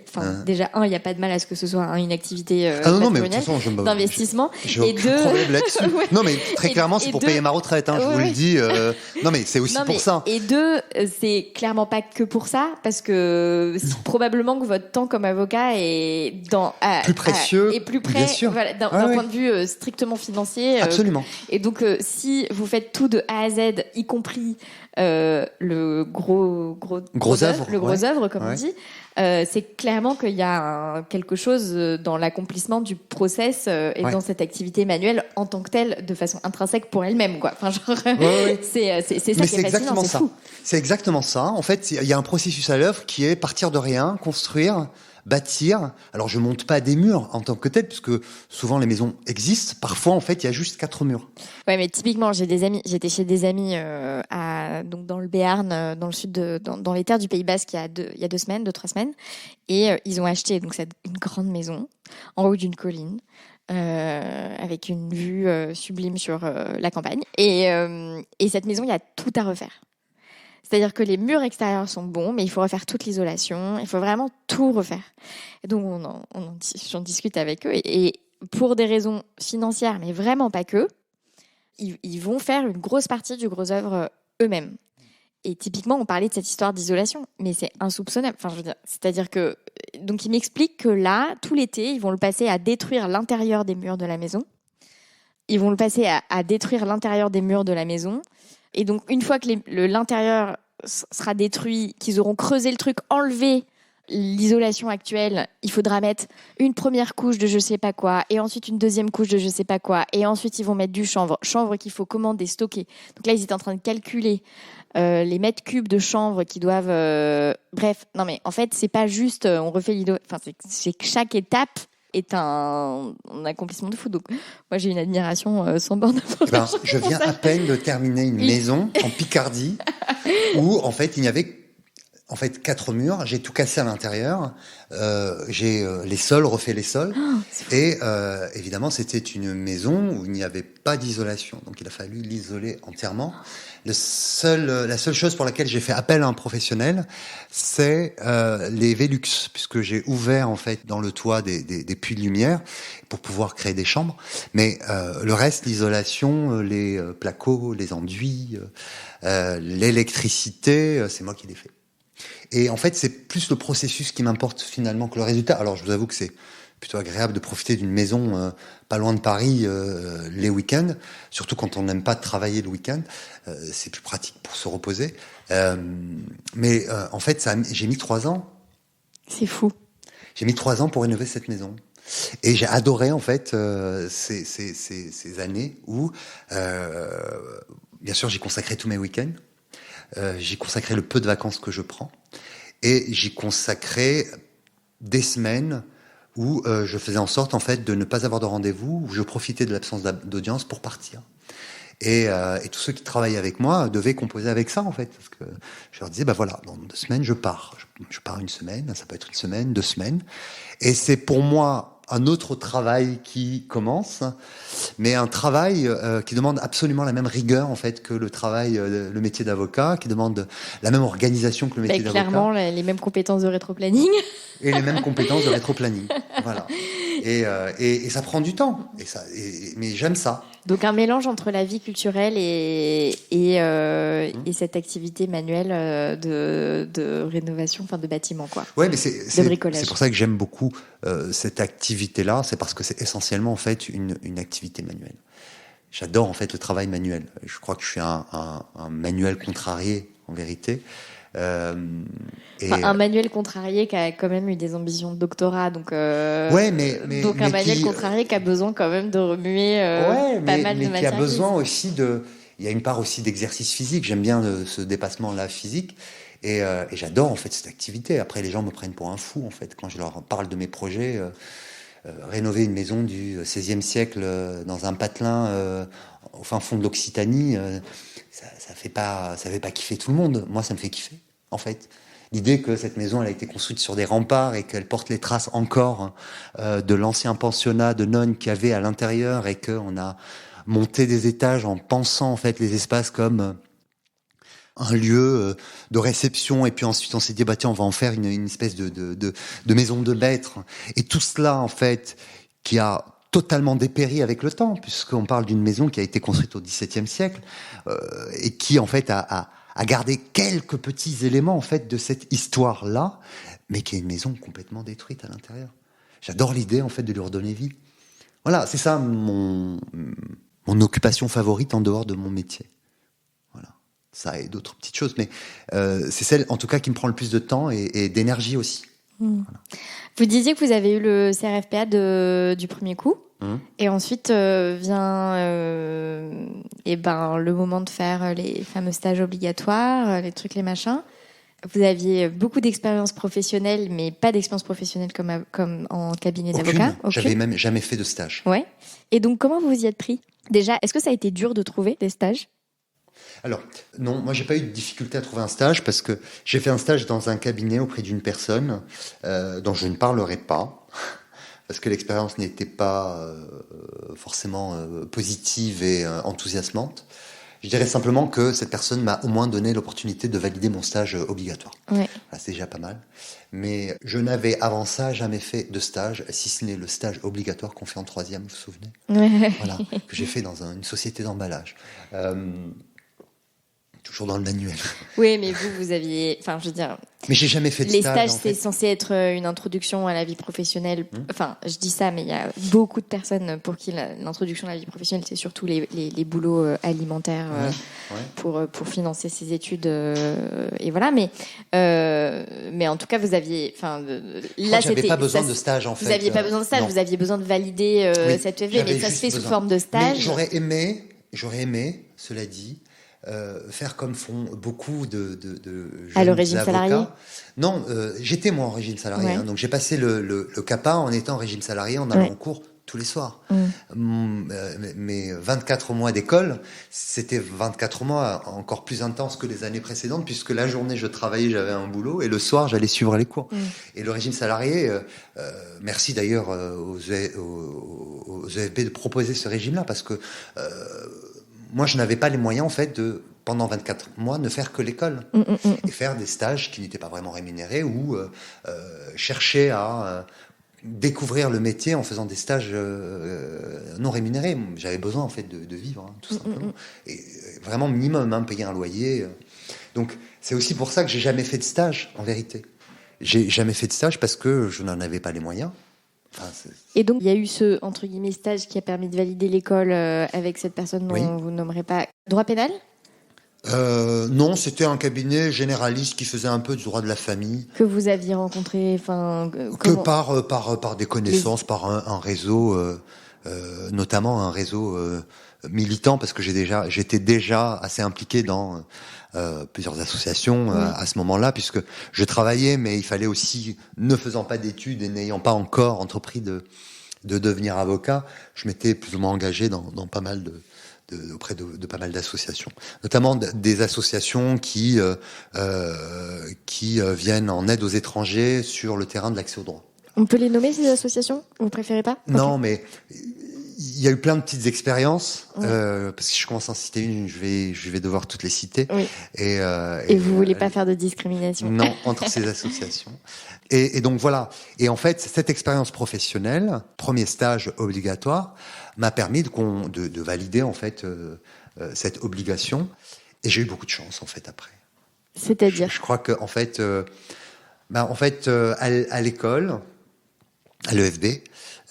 C: déjà il n'y a pas de mal à ce que ce soit une activité d'investissement.
B: J'ai aucun problème là-dessus. Ouais. Non, mais très clairement, c'est pour payer ma retraite. Je vous le dis. Non, mais c'est aussi pour ça.
C: Et deux, c'est clairement pas que pour ça, parce que probablement que votre temps comme avocat est
B: plus précieux
C: et plus près,
B: bien sûr.
C: Voilà, d'un point de vue strictement financier.
B: Absolument.
C: Et donc, si vous faites tout de A à Z, y compris le gros œuvre, comme on dit, c'est clairement qu'il y a quelque chose dans l'accomplissement du process et dans cette activité manuelle en tant que telle, de façon intrinsèque pour elle-même, quoi. Enfin, genre, c'est ça qui est fascinant, c'est fou.
B: C'est exactement ça. En fait, il y a un processus à l'œuvre qui est partir de rien, construire, bâtir. Alors, je monte pas des murs en tant que tel, puisque souvent les maisons existent. Parfois, en fait, il y a juste 4 murs.
C: Ouais, mais typiquement, j'étais chez des amis donc dans le Béarn, dans le sud dans les terres du Pays Basque, il y a 2 semaines, 2-3 semaines, et ils ont acheté donc une grande maison en haut d'une colline. Avec une vue sublime sur la campagne, et cette maison, il y a tout à refaire. C'est-à-dire que les murs extérieurs sont bons, mais il faut refaire toute l'isolation, il faut vraiment tout refaire. Et donc j'en discute avec eux, et pour des raisons financières, mais vraiment pas que, ils vont faire une grosse partie du gros œuvre eux-mêmes. Et typiquement, on parlait de cette histoire d'isolation, mais c'est insoupçonnable. Enfin, je veux dire, c'est-à-dire que donc ils m'expliquent que là, tout l'été, ils vont le passer à détruire l'intérieur des murs de la maison. Ils vont le passer à détruire l'intérieur des murs de la maison. Et donc, une fois que l'intérieur sera détruit, qu'ils auront creusé le truc, enlevé l'isolation actuelle, il faudra mettre une première couche de je sais pas quoi, et ensuite une deuxième couche de je sais pas quoi, et ensuite ils vont mettre du chanvre qu'il faut commander, stocker. Donc là, ils étaient en train de calculer les mètres cubes de chanvre qui doivent... Bref, non mais en fait, c'est pas juste on refait enfin, c'est que chaque étape est un accomplissement de fou. Donc, moi, j'ai une admiration sans borne.
B: Je viens à peine de terminer une maison en Picardie où, en fait, il y avait 4 murs. J'ai tout cassé à l'intérieur. J'ai les sols, refait les sols. Et évidemment, c'était une maison où il n'y avait pas d'isolation. Donc, il a fallu l'isoler entièrement. La seule chose pour laquelle j'ai fait appel à un professionnel, c'est les Velux, puisque j'ai ouvert en fait dans le toit des puits de lumière pour pouvoir créer des chambres. Mais le reste, l'isolation, les placos, les enduits, l'électricité, c'est moi qui l'ai fait. Et en fait, c'est plus le processus qui m'importe finalement que le résultat. Alors, je vous avoue que c'est plutôt agréable de profiter d'une maison pas loin de Paris les week-ends, surtout quand on n'aime pas travailler le week-end. C'est plus pratique pour se reposer. Mais en fait, j'ai mis 3 ans.
C: C'est fou.
B: J'ai mis 3 ans pour rénover cette maison. Et j'ai adoré en fait ces années où, bien sûr, j'y consacrais tous mes week-ends. J'y consacrais le peu de vacances que je prends. Et j'y consacrais des semaines où je faisais en sorte en fait de ne pas avoir de rendez-vous, où je profitais de l'absence d'audience pour partir. Et tous ceux qui travaillaient avec moi devaient composer avec ça, en fait. Parce que je leur disais, voilà, dans 2 semaines, je pars. Je pars 1 semaine, ça peut être 1 semaine, 2 semaines. Et c'est pour moi un autre travail qui commence, mais un travail qui demande absolument la même rigueur, en fait, que le travail, le métier d'avocat, qui demande la même organisation que le métier d'avocat.
C: Clairement, les mêmes compétences de rétroplanning.
B: Et les mêmes compétences de rétroplanning. Voilà. Et ça prend du temps. Mais j'aime ça.
C: Donc un mélange entre la vie culturelle et cette activité manuelle de rénovation, enfin de bâtiment, quoi.
B: Ouais, mais
C: de bricolage.
B: C'est pour ça que j'aime beaucoup cette activité-là. C'est parce que c'est essentiellement en fait une activité manuelle. J'adore en fait le travail manuel. Je crois que je suis un manuel contrarié en vérité.
C: Un manuel contrarié qui a quand même eu des ambitions de doctorat, donc donc un manuel contrarié qui a besoin quand même de remuer pas mal de matière.
B: Qui a besoin aussi il y a une part aussi d'exercice physique. J'aime bien ce dépassement-là physique. Et j'adore en fait cette activité. Après, les gens me prennent pour un fou en fait quand je leur parle de mes projets. Rénover une maison du XVIe siècle dans un patelin au fin fond de l'Occitanie, ça fait pas kiffer tout le monde. Moi, ça me fait kiffer en fait. L'idée que cette maison elle a été construite sur des remparts et qu'elle porte les traces encore de l'ancien pensionnat de nonnes qu'il y avait à l'intérieur et qu'on a monté des étages en pensant en fait les espaces comme un lieu de réception, et puis ensuite on s'est dit tiens, on va en faire une espèce de maison de maître, et tout cela en fait qui a totalement dépéri avec le temps, puisqu'on parle d'une maison qui a été construite au XVIIe siècle et qui en fait a gardé quelques petits éléments en fait de cette histoire là, mais qui est une maison complètement détruite à l'intérieur. J'adore l'idée en fait de lui redonner vie. Voilà, c'est ça mon occupation favorite en dehors de mon métier. Ça et d'autres petites choses, mais c'est celle, en tout cas, qui me prend le plus de temps et d'énergie aussi. Voilà.
C: Vous disiez que vous avez eu le CRFPA du premier coup, et ensuite vient le moment de faire les fameux stages obligatoires, les trucs, les machins. Vous aviez beaucoup d'expérience professionnelle, mais pas d'expérience professionnelle comme en cabinet d'avocat.
B: J'avais même jamais fait de stage.
C: Ouais. Et donc, comment vous y êtes pris ? Déjà, est-ce que ça a été dur de trouver des stages ?
B: Alors, non, moi j'ai pas eu de difficulté à trouver un stage parce que j'ai fait un stage dans un cabinet auprès d'une personne dont je ne parlerai pas parce que l'expérience n'était pas forcément positive et enthousiasmante. Je dirais simplement que cette personne m'a au moins donné l'opportunité de valider mon stage obligatoire.
C: Ouais.
B: Voilà, c'est déjà pas mal. Mais je n'avais avant ça jamais fait de stage, si ce n'est le stage obligatoire qu'on fait en 3e, vous vous souvenez ? Voilà, que j'ai fait dans une société d'emballage. Toujours dans le manuel.
C: Oui, mais vous aviez... Enfin, je veux dire...
B: Mais j'ai jamais fait de
C: stage.
B: Les
C: stages, c'est censé être une introduction à la vie professionnelle. Enfin, je dis ça, mais il y a beaucoup de personnes pour qui l'introduction à la vie professionnelle, c'est surtout les boulots alimentaires pour financer ses études. Et voilà, mais en tout cas, vous aviez...
B: Là, j'avais pas besoin de stage, en fait.
C: Vous n'aviez pas besoin de stage, vous aviez besoin de valider cette EV, mais ça se fait sous forme de stage.
B: Mais j'aurais aimé, cela dit, faire comme font beaucoup de jeunes
C: le régime
B: avocats.
C: Salarié.
B: Non, j'étais moi en régime salarié, donc j'ai passé le CAPA en étant en régime salarié, en allant en cours tous les soirs. Mes 24 mois d'école, c'était 24 mois encore plus intenses que les années précédentes, puisque la journée je travaillais, j'avais un boulot, et le soir j'allais suivre les cours. Et le régime salarié, merci d'ailleurs aux EFP de proposer ce régime-là, parce que moi, je n'avais pas les moyens, en fait, de, pendant 24 mois, ne faire que l'école. Et faire des stages qui n'étaient pas vraiment rémunérés ou chercher à découvrir le métier en faisant des stages non rémunérés. J'avais besoin, en fait, de vivre, tout simplement. Et vraiment minimum, payer un loyer. Donc, c'est aussi pour ça que j'ai jamais fait de stage, en vérité. J'ai jamais fait de stage parce que je n'en avais pas les moyens.
C: Et donc, il y a eu ce, entre guillemets, stage qui a permis de valider l'école avec cette personne dont vous nommerez pas. Droit pénal ?
B: Non, c'était un cabinet généraliste qui faisait un peu du droit de la famille.
C: Que vous aviez rencontré,
B: par des connaissances, par un réseau, notamment un réseau militant, parce que j'étais déjà assez impliqué dans plusieurs associations à ce moment-là, puisque je travaillais, mais il fallait aussi, ne faisant pas d'études et n'ayant pas encore entrepris de devenir avocat, je m'étais plus ou moins engagé dans pas mal auprès de pas mal d'associations, notamment des associations qui viennent en aide aux étrangers sur le terrain de l'accès au droit.
C: On peut les nommer, ces associations ? Vous préférez pas ?
B: Non, mais il y a eu plein de petites expériences, parce que je commence à en citer une, je vais devoir toutes les citer.
C: Oui. Et vous voulez pas faire de discrimination ?
B: Non, entre ces associations. Et donc voilà. Et en fait, cette expérience professionnelle, premier stage obligatoire, m'a permis de valider en fait cette obligation. Et j'ai eu beaucoup de chance en fait après.
C: C'est-à-dire ?
B: Je crois que en fait, à l'école, à l'EFB,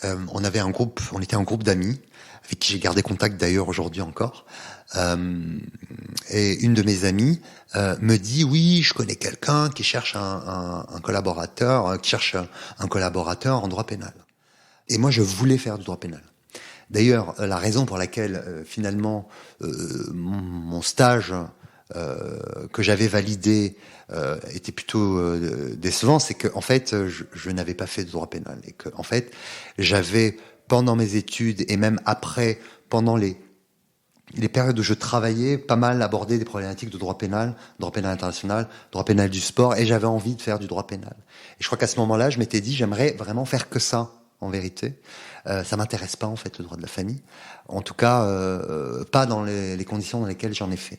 B: on était un groupe d'amis avec qui j'ai gardé contact d'ailleurs aujourd'hui encore. Et une de mes amies me dit oui, je connais quelqu'un qui cherche un collaborateur, en droit pénal. Et moi, je voulais faire du droit pénal. D'ailleurs, la raison pour laquelle finalement mon stage que j'avais validé était plutôt décevant, c'est que en fait, je n'avais pas fait de droit pénal et que en fait, j'avais pendant mes études et même après, pendant les périodes où je travaillais, pas mal abordé des problématiques de droit pénal international, droit pénal du sport, et j'avais envie de faire du droit pénal. Et je crois qu'à ce moment-là, je m'étais dit, j'aimerais vraiment faire que ça, en vérité. Ça m'intéresse pas, en fait, le droit de la famille. En tout cas, pas dans les conditions dans lesquelles j'en ai fait.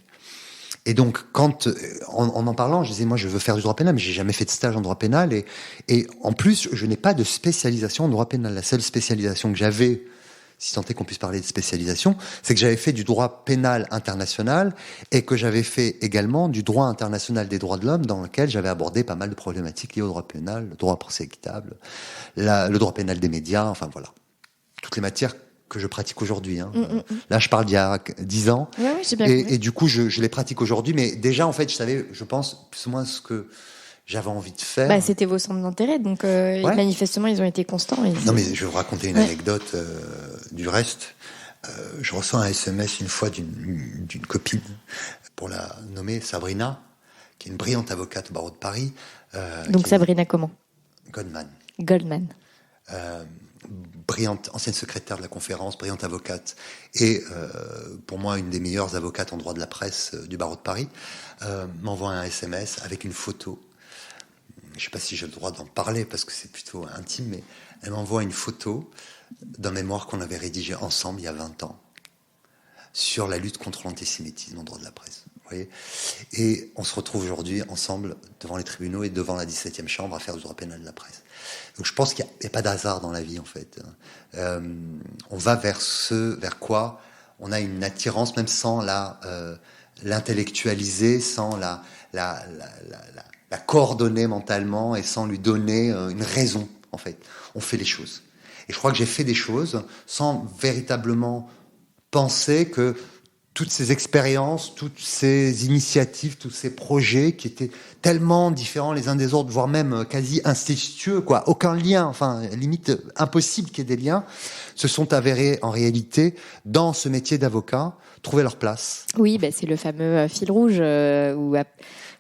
B: Et donc, quand, en parlant, je disais, moi, je veux faire du droit pénal, mais j'ai jamais fait de stage en droit pénal. Et en plus, je n'ai pas de spécialisation en droit pénal. La seule spécialisation que j'avais, si tant est qu'on puisse parler de spécialisation, c'est que j'avais fait du droit pénal international et que j'avais fait également du droit international des droits de l'homme, dans lequel j'avais abordé pas mal de problématiques liées au droit pénal, le droit à procès équitable, le droit pénal des médias, enfin voilà. Toutes les matières que je pratique aujourd'hui. Là, je parle d'il y a 10 ans.
C: Ouais, j'ai bien compris.
B: Et du coup, je les pratique aujourd'hui. Mais déjà, en fait, je savais, je pense, plus ou moins ce que j'avais envie de faire.
C: C'était vos centres d'intérêt, donc manifestement, ils ont été constants.
B: Non, mais je vais vous raconter une anecdote du reste. Je reçois un SMS une fois d'une copine, pour la nommer Sabrina, qui est une brillante avocate au barreau de Paris.
C: Donc Sabrina comment ?
B: Goldman. Brillante, ancienne secrétaire de la conférence, brillante avocate, et pour moi une des meilleures avocates en droit de la presse du barreau de Paris, m'envoie un SMS avec une photo. Je ne sais pas si j'ai le droit d'en parler parce que c'est plutôt intime, mais elle m'envoie une photo d'un mémoire qu'on avait rédigé ensemble il y a 20 ans sur la lutte contre l'antisémitisme en droit de la presse. Vous voyez ? Et on se retrouve aujourd'hui ensemble devant les tribunaux et devant la 17e chambre à faire du droit pénal de la presse. Donc je pense qu'il n'y a pas d'hasard dans la vie en fait. On va vers vers quoi on a une attirance, même sans l'intellectualiser, sans la coordonner mentalement et sans lui donner une raison en fait. On fait les choses. Et je crois que j'ai fait des choses sans véritablement penser que toutes ces expériences, toutes ces initiatives, tous ces projets qui étaient tellement différents les uns des autres, voire même quasi incestueux, quoi, aucun lien, enfin limite impossible qu'il y ait des liens, se sont avérés en réalité dans ce métier d'avocat trouver leur place.
C: Oui, c'est le fameux fil rouge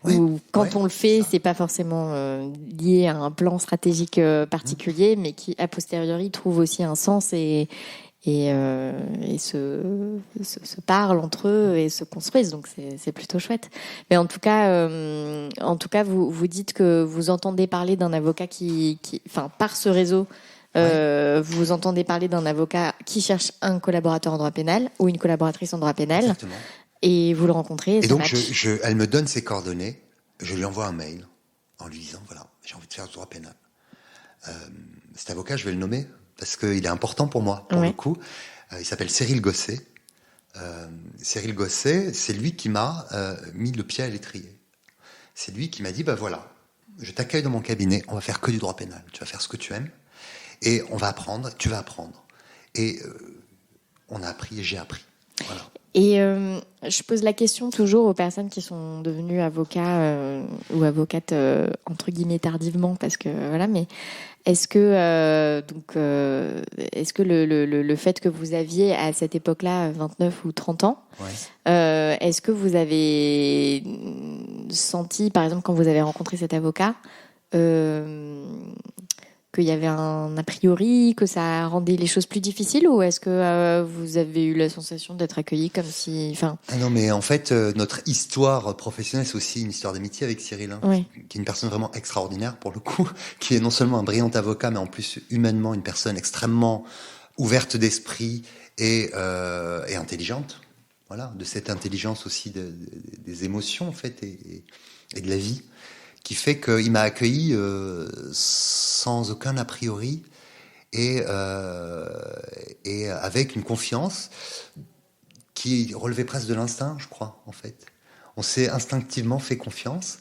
C: où quand on le fait, c'est pas forcément lié à un plan stratégique particulier, mais qui a posteriori trouve aussi un sens et se parlent entre eux et se construisent, donc c'est plutôt chouette. Mais en tout cas vous dites que vous entendez parler d'un avocat qui par ce réseau, vous entendez parler d'un avocat qui cherche un collaborateur en droit pénal ou une collaboratrice en droit pénal.
B: Exactement.
C: Et vous le rencontrez.
B: Et donc elle me donne ses coordonnées, je lui envoie un mail en lui disant voilà, j'ai envie de faire du droit pénal. Cet avocat, je vais le nommer parce qu'il est important pour moi, pour le coup. Il s'appelle Cyril Gosset. Cyril Gosset, c'est lui qui m'a mis le pied à l'étrier. C'est lui qui m'a dit, voilà, je t'accueille dans mon cabinet, on va faire que du droit pénal. Tu vas faire ce que tu aimes et on va apprendre, tu vas apprendre. Et on a appris et j'ai appris. Voilà.
C: Et je pose la question toujours aux personnes qui sont devenues avocats ou avocates entre guillemets tardivement, parce que voilà, mais est-ce que le fait que vous aviez à cette époque-là 29 ou 30 ans, est-ce que vous avez senti, par exemple, quand vous avez rencontré cet avocat, qu'il y avait un a priori, que ça rendait les choses plus difficiles, ou est-ce que vous avez eu la sensation d'être accueillis comme si... Enfin...
B: Ah non, mais en fait, notre histoire professionnelle, c'est aussi une histoire d'amitié avec Cyril, hein,
C: Oui.
B: qui est une personne vraiment extraordinaire pour le coup, qui est non seulement un brillant avocat, mais en plus humainement une personne extrêmement ouverte d'esprit et intelligente. Voilà, de cette intelligence aussi des émotions en fait et de la vie, qui fait qu'il m'a accueilli sans aucun a priori et avec une confiance qui relevait presque de l'instinct, je crois, en fait. On s'est instinctivement fait confiance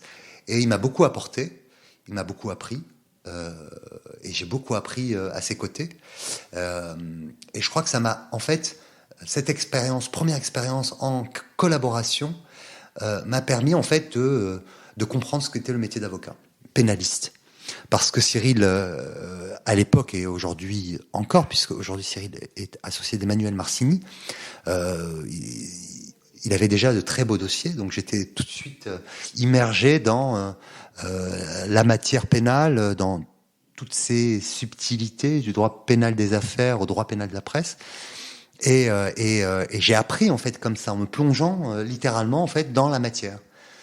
B: et il m'a beaucoup apporté, il m'a beaucoup appris et j'ai beaucoup appris à ses côtés. Et je crois que ça m'a, en fait, cette expérience, première expérience en collaboration, m'a permis en fait de comprendre ce qu'était le métier d'avocat, pénaliste. Parce que Cyril, à l'époque et aujourd'hui encore, puisque aujourd'hui Cyril est associé d'Emmanuel Marcini, il avait déjà de très beaux dossiers, donc j'étais tout de suite immergé dans la matière pénale, dans toutes ces subtilités du droit pénal des affaires au droit pénal de la presse. Et j'ai appris en fait comme ça, en me plongeant littéralement en fait dans la matière,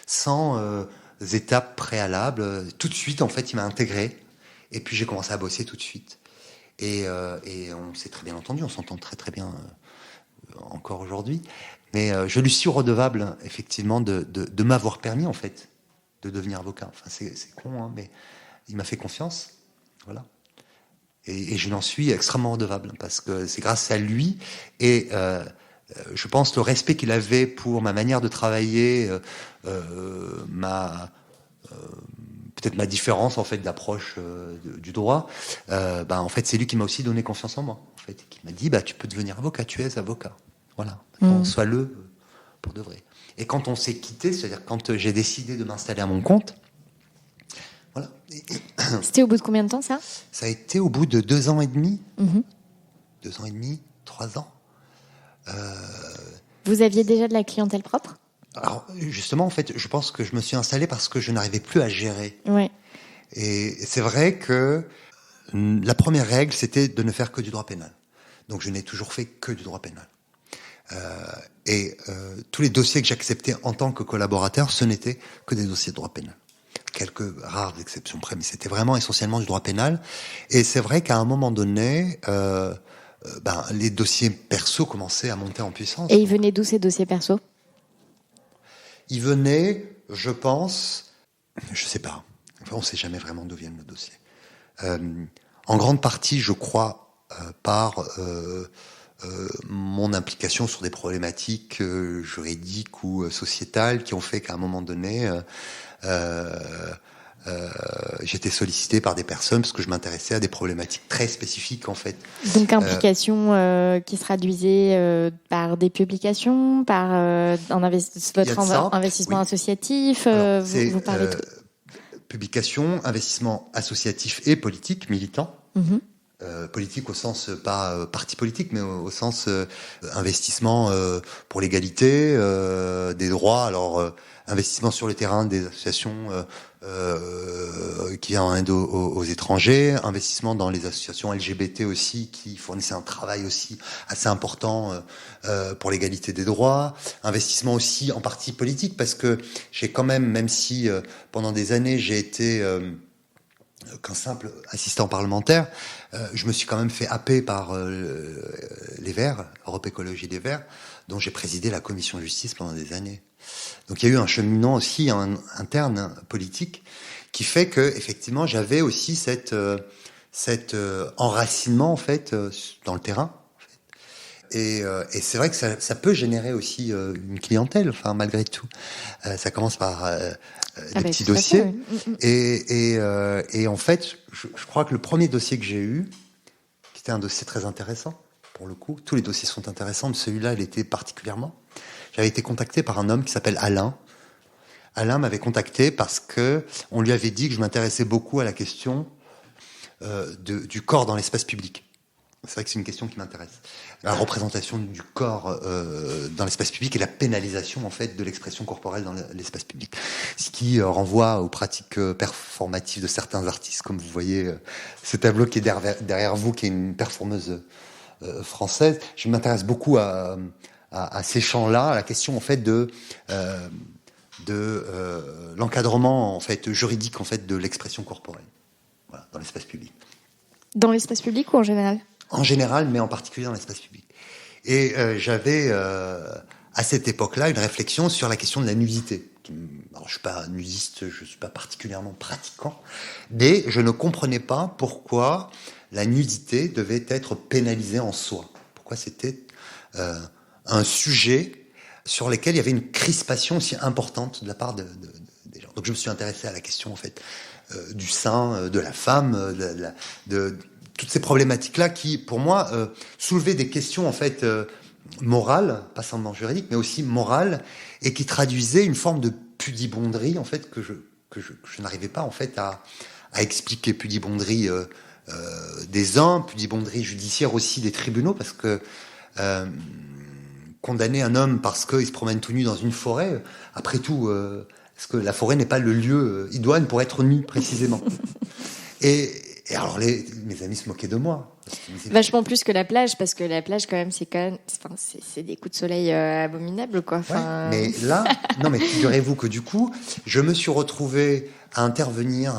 B: sans étapes préalables. Tout de suite en fait, il m'a intégré. Et puis j'ai commencé à bosser tout de suite. Et on s'est très bien entendu, on s'entend très très bien encore aujourd'hui. Mais je lui suis redevable effectivement de m'avoir permis en fait de devenir avocat. Enfin c'est con, hein, mais il m'a fait confiance, voilà. Et je l'en suis extrêmement redevable parce que c'est grâce à lui et je pense le respect qu'il avait pour ma manière de travailler, peut-être ma différence en fait d'approche du droit. En fait, c'est lui qui m'a aussi donné confiance en moi. En fait, qui m'a dit tu peux devenir avocat, tu es avocat. Voilà, sois-le pour de vrai. Et quand on s'est quitté, c'est-à-dire quand j'ai décidé de m'installer à mon compte. Voilà.
C: C'était au bout de combien de temps, ça ?
B: Ça a été au bout de 2 ans et demi. 2 ans et demi, 3 ans.
C: Vous aviez déjà de la clientèle propre ?
B: Alors, justement, en fait, je pense que je me suis installé parce que je n'arrivais plus à gérer.
C: Ouais.
B: Et c'est vrai que la première règle, c'était de ne faire que du droit pénal. Donc, je n'ai toujours fait que du droit pénal. Tous les dossiers que j'acceptais en tant que collaborateur, ce n'étaient que des dossiers de droit pénal. Quelques rares exceptions près, mais c'était vraiment essentiellement du droit pénal. Et c'est vrai qu'à un moment donné, les dossiers perso commençaient à monter en puissance.
C: Et ils venaient d'où ces dossiers perso ?
B: Ils venaient, je pense, je sais pas. Enfin, on sait jamais vraiment d'où viennent nos dossiers. En grande partie, je crois, par mon implication sur des problématiques juridiques ou sociétales qui ont fait qu'à un moment donné, j'étais sollicité par des personnes parce que je m'intéressais à des problématiques très spécifiques en fait.
C: Donc implication qui se traduisait par des publications, par votre investissement associatif.
B: Alors,
C: vous parlez de
B: publication, investissement associatif et politique, militant. Politique au sens, pas parti politique, mais au sens investissement pour l'égalité, des droits. Alors, investissement sur le terrain des associations qui en aide aux étrangers, investissement dans les associations LGBT aussi, qui fournissaient un travail aussi assez important pour l'égalité des droits, investissement aussi en parti politique, parce que j'ai quand même si pendant des années j'ai été qu'un simple assistant parlementaire, je me suis quand même fait happer par les Verts, Europe Écologie des Verts, dont j'ai présidé la commission justice pendant des années. Donc il y a eu un cheminement aussi interne politique qui fait que effectivement j'avais aussi cet enracinement en fait dans le terrain. Et c'est vrai que ça peut générer aussi une clientèle, enfin malgré tout. Ça commence par des petits dossiers. Et en fait, je crois que le premier dossier que j'ai eu, qui était un dossier très intéressant, pour le coup, tous les dossiers sont intéressants, mais celui-là, il était particulièrement. J'avais été contacté par un homme qui s'appelle Alain. Alain m'avait contacté parce que on lui avait dit que je m'intéressais beaucoup à la question du corps dans l'espace public. C'est vrai que c'est une question qui m'intéresse. La représentation du corps dans l'espace public et la pénalisation en fait de l'expression corporelle dans l'espace public, ce qui renvoie aux pratiques performatives de certains artistes, comme vous voyez ce tableau qui est derrière vous, qui est une performeuse française. Je m'intéresse beaucoup à ces champs-là, à la question en fait de l'encadrement en fait juridique en fait de l'expression corporelle, voilà, dans l'espace public.
C: Dans l'espace public ou en général ?
B: En général, mais en particulier dans l'espace public. Et j'avais à cette époque-là une réflexion sur la question de la nudité. Alors, je suis pas nudiste, je suis pas particulièrement pratiquant, mais je ne comprenais pas pourquoi la nudité devait être pénalisée en soi. Pourquoi c'était un sujet sur lequel il y avait une crispation aussi importante de la part des gens. Donc je me suis intéressé à la question en fait du sein, de la femme, de toutes ces problématiques-là qui, pour moi, soulevaient des questions en fait morales, pas seulement juridiques, mais aussi morales, et qui traduisaient une forme de pudibonderie en fait que je n'arrivais pas en fait à expliquer. Pudibonderie des uns, pudibonderie judiciaire aussi des tribunaux, parce que condamner un homme parce qu'il se promène tout nu dans une forêt, après tout, est-ce que la forêt n'est pas le lieu idoine pour être nu précisément? Et alors mes amis se moquaient de moi.
C: Vachement plus que la plage, parce que la plage quand même, c'est des coups de soleil abominables, quoi.
B: Ouais, mais là, non, mais figurez-vous que du coup, je me suis retrouvé à intervenir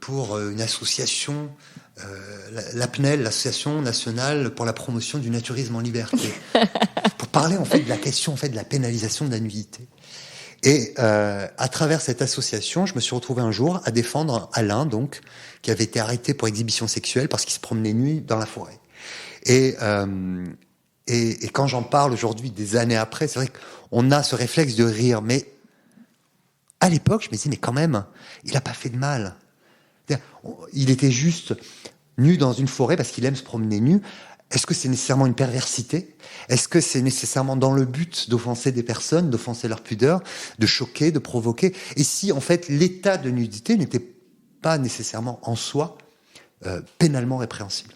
B: pour une association, l'APNEL, l'Association nationale pour la promotion du naturisme en liberté, pour parler en fait de la question en fait de la pénalisation de la nudité. Et à travers cette association, je me suis retrouvé un jour à défendre Alain, donc, qui avait été arrêté pour exhibition sexuelle parce qu'il se promenait nu dans la forêt. Et quand j'en parle aujourd'hui, des années après, c'est vrai qu'on a ce réflexe de rire. Mais à l'époque, je me dis, mais quand même, il n'a pas fait de mal. Il était juste nu dans une forêt parce qu'il aime se promener nu. Est-ce que c'est nécessairement une perversité ? Est-ce que c'est nécessairement dans le but d'offenser des personnes, d'offenser leur pudeur, de choquer, de provoquer ? Et si, en fait, l'état de nudité n'était pas nécessairement en soi pénalement répréhensible ?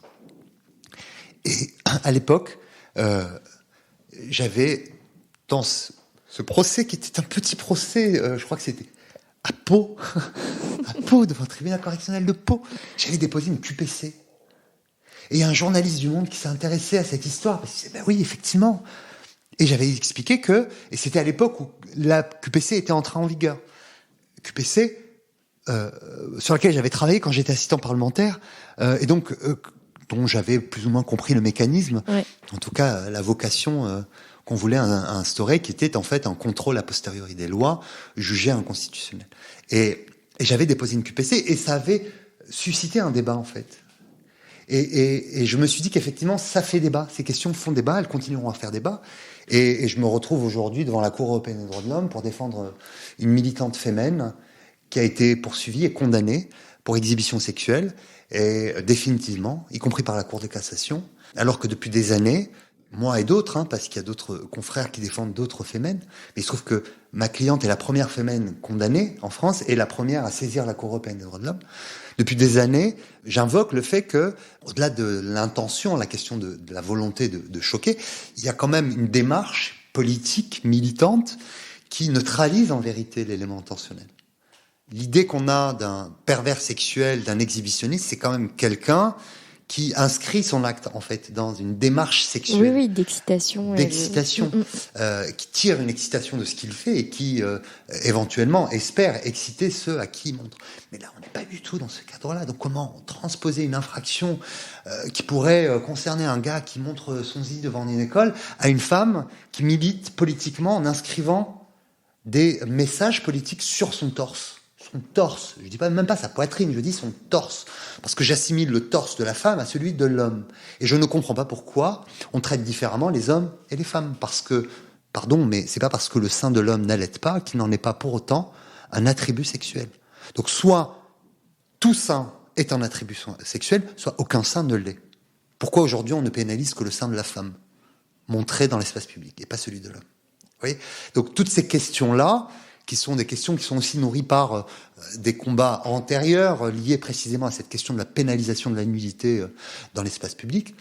B: Et à l'époque, j'avais, dans ce procès qui était un petit procès, je crois que c'était à Pau, à Pau, devant le tribunal correctionnel de Pau, j'avais déposé une QPC. Et il y a un journaliste du Monde qui s'est intéressé à cette histoire. Parce qu'il disait, ben oui, effectivement. Et j'avais expliqué que, et c'était à l'époque où la QPC était entrée en vigueur. QPC, sur laquelle j'avais travaillé quand j'étais assistant parlementaire, et donc, dont j'avais plus ou moins compris le mécanisme. Ouais. En tout cas, la vocation qu'on voulait instaurer, qui était en fait un contrôle a posteriori des lois jugées inconstitutionnelles. Et j'avais déposé une QPC, et ça avait suscité un débat, en fait. Et je me suis dit qu'effectivement, ça fait débat. Ces questions font débat, elles continueront à faire débat. Et je me retrouve aujourd'hui devant la Cour européenne des droits de l'homme pour défendre une militante fémène qui a été poursuivie et condamnée pour exhibition sexuelle, et définitivement, y compris par la Cour de cassation, alors que depuis des années, moi et d'autres, parce qu'il y a d'autres confrères qui défendent d'autres fémènes, mais il se trouve que ma cliente est la première fémène condamnée en France et la première à saisir la Cour européenne des droits de l'homme. Depuis des années, j'invoque le fait que, au-delà de l'intention, la question de la volonté de choquer, il y a quand même une démarche politique, militante, qui neutralise en vérité l'élément intentionnel. L'idée qu'on a d'un pervers sexuel, d'un exhibitionniste, c'est quand même quelqu'un qui inscrit son acte, en fait, dans une démarche sexuelle.
C: Oui, d'excitation.
B: D'excitation. Qui tire une excitation de ce qu'il fait et qui, éventuellement, espère exciter ceux à qui il montre. Mais là, on n'est pas du tout dans ce cadre-là. Donc, comment transposer une infraction qui pourrait concerner un gars qui montre son zizi devant une école à une femme qui milite politiquement en inscrivant des messages politiques sur son torse? Son torse, je dis pas même pas sa poitrine, je dis son torse, parce que j'assimile le torse de la femme à celui de l'homme, et je ne comprends pas pourquoi on traite différemment les hommes et les femmes, parce que, pardon, mais c'est pas parce que le sein de l'homme n'allaite pas qu'il n'en est pas pour autant un attribut sexuel. Donc soit tout sein est un attribut sexuel, soit aucun sein ne l'est. Pourquoi aujourd'hui on ne pénalise que le sein de la femme, montré dans l'espace public, et pas celui de l'homme? Vous voyez ? Donc toutes ces questions-là, qui sont des questions qui sont aussi nourries par des combats antérieurs liés précisément à cette question de la pénalisation de la nudité dans l'espace public,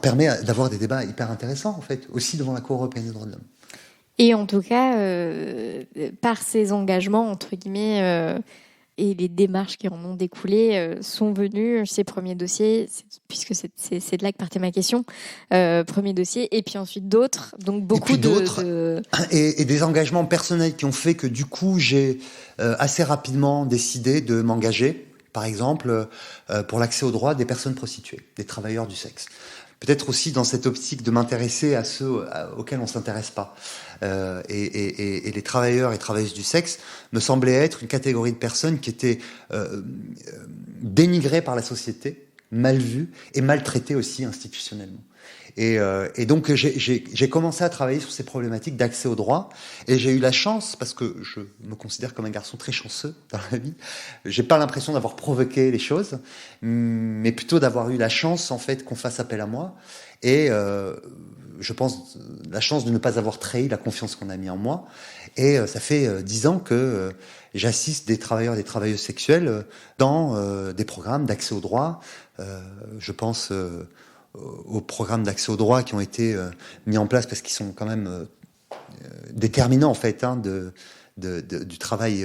B: permet d'avoir des débats hyper intéressants, en fait, aussi devant la Cour européenne des droits de l'homme.
C: Et en tout cas, par ces engagements, entre guillemets, et les démarches qui en ont découlé, sont venus ces premiers dossiers, puisque c'est de là que partait ma question, premiers dossiers, et puis ensuite d'autres, donc beaucoup d'autres.
B: Et des engagements personnels qui ont fait que du coup, j'ai assez rapidement décidé de m'engager, par exemple, pour l'accès aux droits des personnes prostituées, des travailleurs du sexe. Peut-être aussi dans cette optique de m'intéresser à ceux auxquels on s'intéresse pas. Et les travailleurs et travailleuses du sexe me semblaient être une catégorie de personnes qui étaient dénigrées par la société, mal vues et maltraitées aussi institutionnellement. Et donc j'ai commencé à travailler sur ces problématiques d'accès aux droits, et j'ai eu la chance, parce que je me considère comme un garçon très chanceux dans la vie, j'ai pas l'impression d'avoir provoqué les choses, mais plutôt d'avoir eu la chance en fait qu'on fasse appel à moi, et je pense la chance de ne pas avoir trahi la confiance qu'on a mis en moi. Et ça fait 10 ans que j'assiste des travailleurs et des travailleuses sexuelles dans des programmes d'accès aux droits. Je pense aux programmes d'accès aux droits qui ont été mis en place, parce qu'ils sont quand même déterminants en fait du travail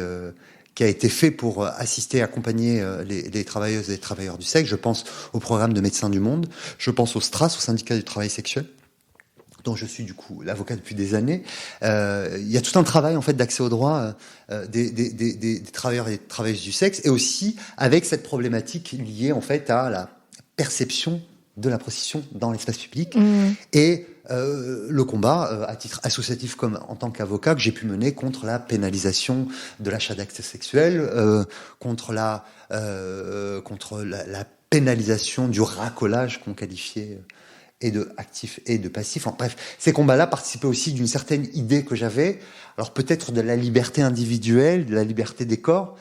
B: qui a été fait pour assister, accompagner les travailleuses et les travailleurs du sexe. Je pense au programme de Médecins du Monde, je pense au STRAS, au syndicat du travail sexuel, dont je suis du coup l'avocat depuis des années. Il y a tout un travail en fait d'accès aux droits des travailleurs et des travailleuses du sexe, et aussi avec cette problématique liée en fait à la perception de la prostitution dans l'espace public, et le combat à titre associatif comme en tant qu'avocat que j'ai pu mener contre la pénalisation de l'achat d'actes sexuels, contre la pénalisation du racolage qu'on qualifiait et de actif et de passif. Enfin, bref, ces combats-là participaient aussi d'une certaine idée que j'avais, alors peut-être de la liberté individuelle, de la liberté des corps,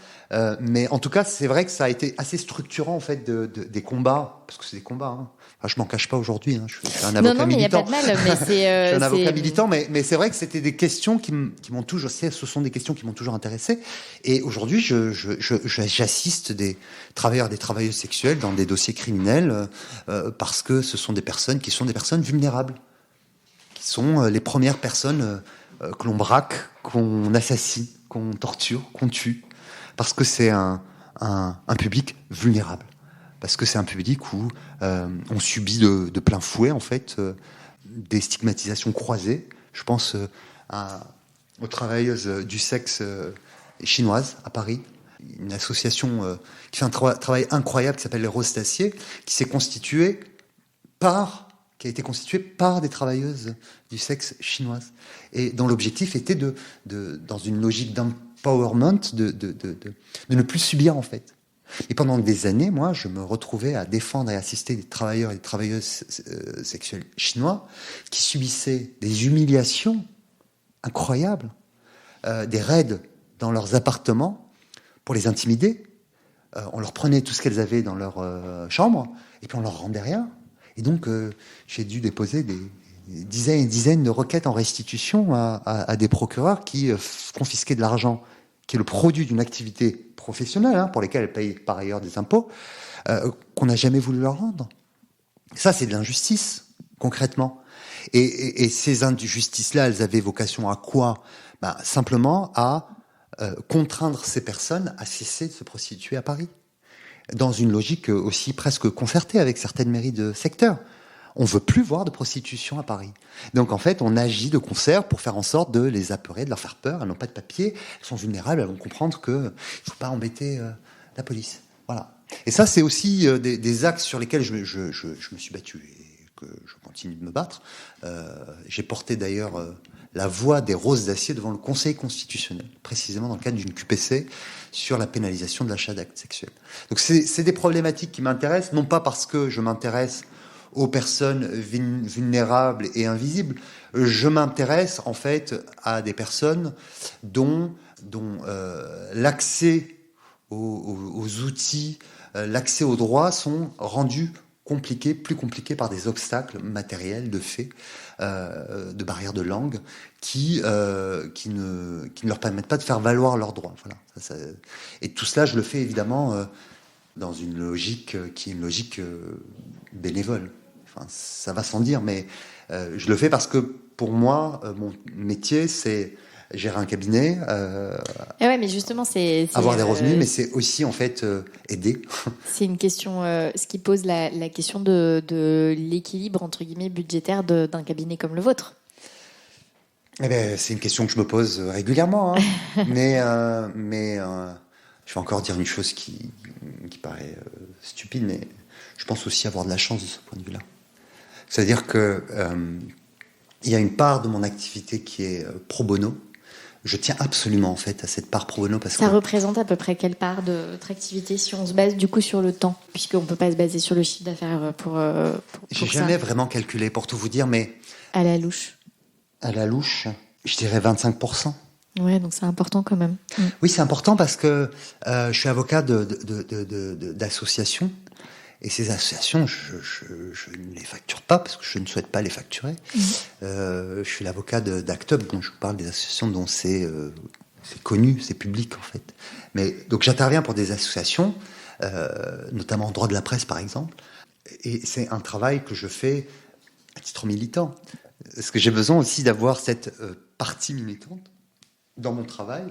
B: mais en tout cas, c'est vrai que ça a été assez structurant en fait des combats, parce que c'est des combats. Hein. Enfin, je m'en cache pas aujourd'hui. Hein. Je suis un avocat militant.
C: Non, mais il y a pas de mal. Mais c'est.
B: Je suis un avocat militant, mais c'est vrai que c'était des questions qui m'ont toujours. Ce sont des questions qui m'ont toujours intéressé. Et aujourd'hui, j'assiste des travailleurs, des travailleuses sexuelles dans des dossiers criminels parce que ce sont des personnes qui sont des personnes vulnérables, qui sont les premières personnes que l'on braque, qu'on assassine, qu'on torture, qu'on tue, parce que c'est un public vulnérable, parce que c'est un public où on subit de plein fouet en fait des stigmatisations croisées. Je pense aux travailleuses du sexe chinoises à Paris, une association qui fait un travail incroyable qui s'appelle les Roses d'Acier, qui a été constituée par des travailleuses du sexe chinoises, et dont l'objectif était dans une logique d'empowerment, de ne plus subir en fait. Et pendant des années, moi, je me retrouvais à défendre et assister des travailleurs et des travailleuses sexuelles chinois qui subissaient des humiliations incroyables, des raids dans leurs appartements pour les intimider. On leur prenait tout ce qu'elles avaient dans leur chambre, et puis on leur rendait rien. Et donc, j'ai dû déposer des dizaines et dizaines de requêtes en restitution à des procureurs qui confisquaient de l'argent qui est le produit d'une activité professionnelle, pour lesquelles elles payent par ailleurs des impôts, qu'on n'a jamais voulu leur rendre. Ça, c'est de l'injustice, concrètement. Et ces injustices-là, elles avaient vocation à quoi ? Simplement à contraindre ces personnes à cesser de se prostituer à Paris, dans une logique aussi presque concertée avec certaines mairies de secteur. On veut plus voir de prostitution à Paris. Donc en fait, on agit de concert pour faire en sorte de les apeurer, de leur faire peur. Elles n'ont pas de papier, elles sont vulnérables, elles vont comprendre qu'il ne faut pas embêter la police. Voilà. Et ça, c'est aussi des axes sur lesquels je me suis battu et que je continue de me battre. J'ai porté d'ailleurs la voix des Roses d'Acier devant le Conseil constitutionnel, précisément dans le cadre d'une QPC sur la pénalisation de l'achat d'actes sexuels. Donc c'est des problématiques qui m'intéressent, non pas parce que je m'intéresse aux personnes vulnérables et invisibles. Je m'intéresse en fait à des personnes dont l'accès aux outils, l'accès aux droits sont rendus plus compliqué par des obstacles matériels, de faits, de barrières de langue, qui ne leur permettent pas de faire valoir leurs droits. Voilà. Et tout cela, je le fais évidemment dans une logique qui est une logique bénévole. Enfin, ça va sans dire, mais je le fais parce que pour moi, mon métier, c'est gérer un cabinet,
C: ouais, mais justement, c'est
B: avoir des revenus, mais c'est aussi en fait aider.
C: C'est une question, ce qui pose la question de l'équilibre entre guillemets budgétaire d'un cabinet comme le vôtre.
B: Eh ben, c'est une question que je me pose régulièrement, hein. mais je vais encore dire une chose qui paraît stupide, mais je pense aussi avoir de la chance de ce point de vue-là. C'est-à-dire que il y a une part de mon activité qui est pro bono. Je tiens absolument en fait à cette part pro bono parce que
C: ça représente à peu près quelle part de votre activité si on se base du coup sur le temps, puisqu'on peut pas se baser sur le chiffre d'affaires pour
B: j'ai jamais vraiment calculé pour tout vous dire, mais
C: à la louche.
B: À la louche, je dirais 25%.
C: Ouais, donc c'est important quand même.
B: Oui, c'est important parce que je suis avocat d'associations. Et ces associations, je ne les facture pas parce que je ne souhaite pas les facturer. Je suis l'avocat d'Act Up. Bon, je vous parle des associations dont c'est connu, c'est public en fait. Mais donc j'interviens pour des associations, notamment en droit de la presse par exemple. Et c'est un travail que je fais à titre militant. Parce que j'ai besoin aussi d'avoir cette partie militante dans mon travail.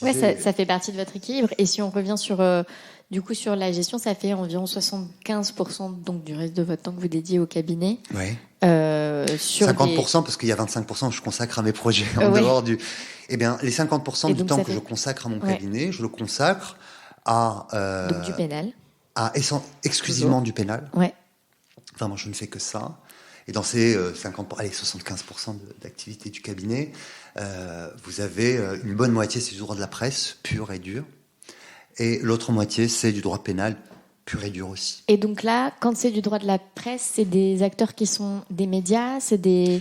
C: Ouais, ça fait partie de votre équilibre. Et si on revient sur du coup, sur la gestion, ça fait environ 75% donc, du reste de votre temps que vous dédiez au cabinet.
B: Oui.
C: Sur
B: 50% parce qu'il y a 25% que je consacre à mes projets en dehors du... Eh bien, les 50% du temps que je consacre à mon cabinet, je le consacre à...
C: donc du pénal.
B: Exclusivement du pénal.
C: Ouais.
B: Enfin, moi, je ne fais que ça. Et dans ces 75% d'activité du cabinet, vous avez une bonne moitié, c'est du droit de la presse, pur et dur. Et l'autre moitié, c'est du droit pénal, pur et dur aussi. Et
C: donc là, quand c'est du droit de la presse, c'est des acteurs qui sont des médias, c'est des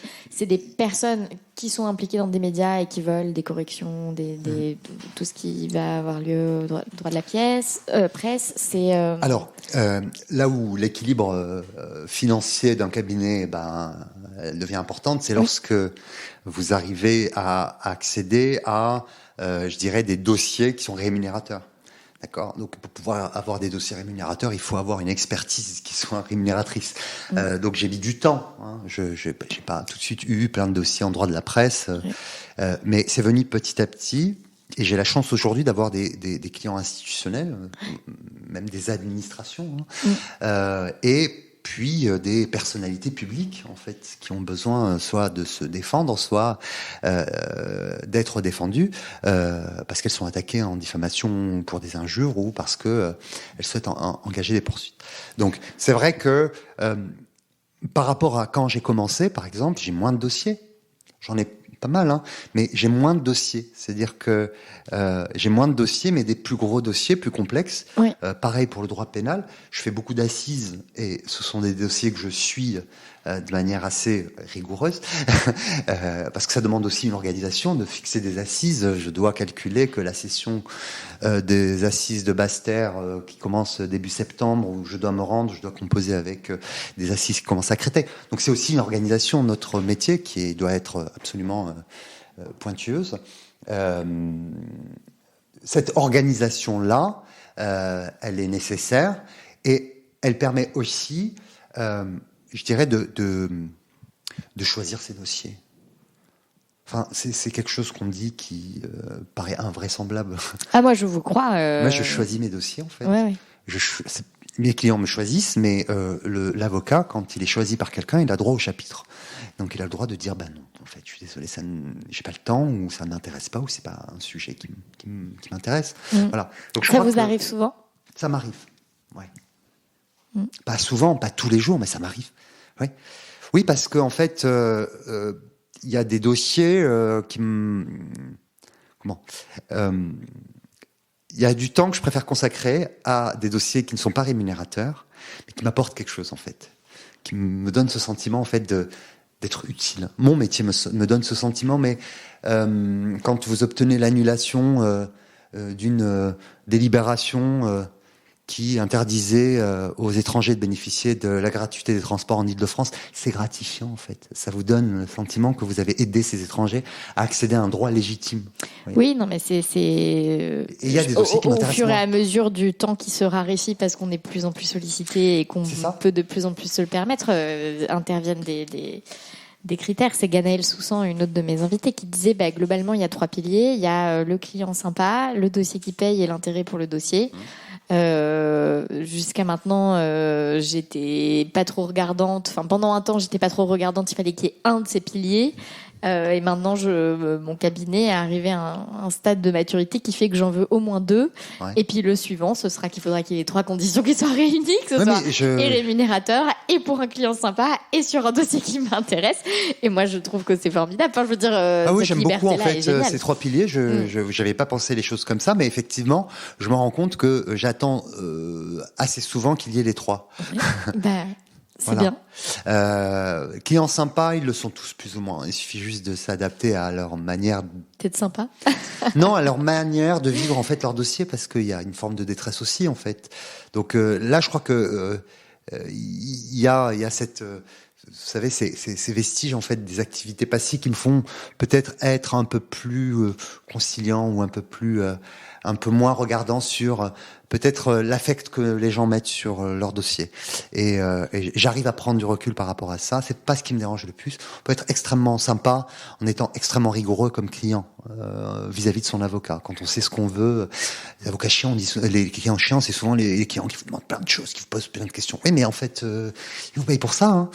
C: personnes qui sont impliquées dans des médias et qui veulent des corrections, tout ce qui va avoir lieu, droit de la presse, c'est...
B: Alors, là où l'équilibre financier d'un cabinet elle devient importante, c'est lorsque vous arrivez à accéder à, je dirais, des dossiers qui sont rémunérateurs. D'accord. Donc, pour pouvoir avoir des dossiers rémunérateurs, il faut avoir une expertise qui soit rémunératrice. Donc, j'ai mis du temps. Hein. J'ai pas tout de suite eu plein de dossiers en droit de la presse, mais c'est venu petit à petit. Et j'ai la chance aujourd'hui d'avoir des clients institutionnels, même des administrations, et puis des personnalités publiques en fait qui ont besoin soit de se défendre, soit d'être défendues parce qu'elles sont attaquées en diffamation pour des injures ou parce que elles souhaitent engager des poursuites. Donc c'est vrai que par rapport à quand j'ai commencé, par exemple, j'ai moins de dossiers. J'en ai pas mal, hein, mais j'ai moins de dossiers. C'est-à-dire que j'ai moins de dossiers, mais des plus gros dossiers, plus complexes.
C: Oui.
B: Pareil pour le droit pénal. Je fais beaucoup d'assises et ce sont des dossiers que je suis de manière assez rigoureuse parce que ça demande aussi une organisation de fixer des assises. Je dois calculer que la session des assises de Basse-Terre qui commence début septembre, où je dois me rendre, je dois composer avec des assises qui commencent à Créteil. Donc c'est aussi une organisation, notre métier, qui doit être absolument pointueuse. Cette organisation-là, elle est nécessaire et elle permet aussi, je dirais, de choisir ses dossiers. Enfin, c'est quelque chose qu'on dit qui paraît invraisemblable.
C: Ah, moi, je vous crois.
B: Moi, je choisis mes dossiers, en fait.
C: Ouais.
B: Mes clients me choisissent, mais l'avocat, quand il est choisi par quelqu'un, il a droit au chapitre. Donc, il a le droit de dire, non, en fait, je suis désolé, j'ai pas le temps, ou ça ne m'intéresse pas, ou c'est pas un sujet qui m'intéresse. Voilà. Donc,
C: ça vous arrive souvent ?
B: Ça m'arrive, ouais. Pas souvent, pas tous les jours, mais ça m'arrive. Ouais. Oui, parce que en fait, il y a des dossiers qui il y a du temps que je préfère consacrer à des dossiers qui ne sont pas rémunérateurs, mais qui m'apportent quelque chose, en fait. Qui me donnent ce sentiment, en fait, d'être utile. Mon métier me donne ce sentiment, mais quand vous obtenez l'annulation d'une délibération qui interdisait aux étrangers de bénéficier de la gratuité des transports en Île-de-France. C'est gratifiant, en fait. Ça vous donne le sentiment que vous avez aidé ces étrangers à accéder à un droit légitime.
C: Oui, non, mais c'est...
B: Et il y a des dossiers qui m'intéressent
C: au fur et
B: moins.
C: à mesure du temps qui se raréfie parce qu'on est de plus en plus sollicité et qu'on peut de plus en plus se le permettre, interviennent des critères. C'est Ganaëlle Soussan, une autre de mes invitées, qui disait globalement, il y a 3 piliers. Il y a le client sympa, le dossier qui paye et l'intérêt pour le dossier. Jusqu'à maintenant, j'étais pas trop regardante. Enfin, pendant un temps, j'étais pas trop regardante. Il fallait qu'il y ait un de ces piliers. Et maintenant, mon cabinet est arrivé à un stade de maturité qui fait que j'en veux au moins 2. Ouais. Et puis le suivant, ce sera qu'il faudra qu'il y ait les 3 conditions qui soient réunies, que ce soit et rémunérateur, et pour un client sympa, et sur un dossier qui m'intéresse. Et moi, je trouve que c'est formidable. Enfin, je veux dire,
B: oui, j'aime beaucoup en fait ces 3 piliers. J'avais pas pensé les choses comme ça, mais effectivement, je me rends compte que j'attends assez souvent qu'il y ait les 3.
C: C'est bien.
B: Clients sympas, ils le sont tous plus ou moins. Il suffit juste de s'adapter à leur manière.
C: D'être sympa.
B: Non, à leur manière de vivre en fait leur dossier, parce qu'il y a une forme de détresse aussi en fait. Donc là, je crois que il y a cette, vous savez, ces vestiges en fait des activités passées qui me font peut-être être un peu plus conciliant ou un peu moins regardant sur peut-être l'affect que les gens mettent sur leur dossier. Et j'arrive à prendre du recul par rapport à ça. C'est pas ce qui me dérange le plus. On peut être extrêmement sympa en étant extrêmement rigoureux comme client vis-à-vis de son avocat. Quand on sait ce qu'on veut, les avocats chiants, les clients chiants, c'est souvent les clients qui vous demandent plein de choses, qui vous posent plein de questions. Oui, mais en fait, ils vous payent pour ça, hein.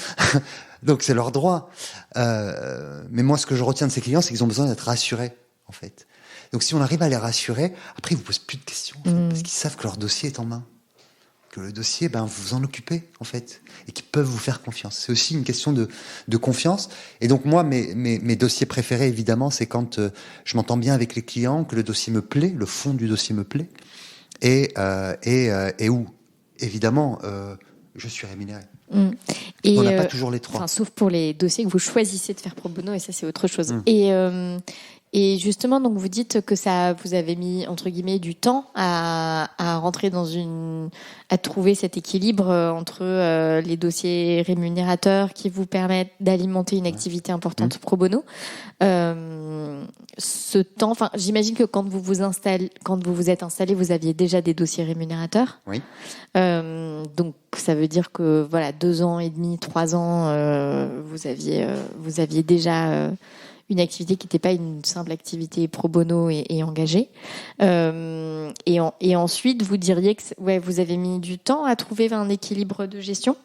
B: Donc c'est leur droit. Mais moi, ce que je retiens de ces clients, c'est qu'ils ont besoin d'être rassurés, en fait. Donc si on arrive à les rassurer, après ils vous posent plus de questions, en fait, parce qu'ils savent que leur dossier est en main, que le dossier, vous vous en occupez en fait, et qu'ils peuvent vous faire confiance. C'est aussi une question de confiance. Et donc moi, mes dossiers préférés, évidemment, c'est quand je m'entends bien avec les clients, que le dossier me plaît, le fond du dossier me plaît, et où évidemment je suis rémunéré.
C: Et
B: on n'a pas toujours les 3.
C: Sauf pour les dossiers que vous choisissez de faire pro bono, et ça c'est autre chose. Et justement, donc vous dites que vous avez mis entre guillemets du temps à rentrer à trouver cet équilibre entre les dossiers rémunérateurs qui vous permettent d'alimenter une activité importante pro bono. Ce temps, j'imagine que quand vous vous êtes installé, vous aviez déjà des dossiers rémunérateurs.
B: Oui.
C: Donc ça veut dire que 2 ans et demi, 3 ans, vous aviez déjà une activité qui n'était pas une simple activité pro bono et engagée. Et ensuite, vous diriez que vous avez mis du temps à trouver un équilibre de gestion ?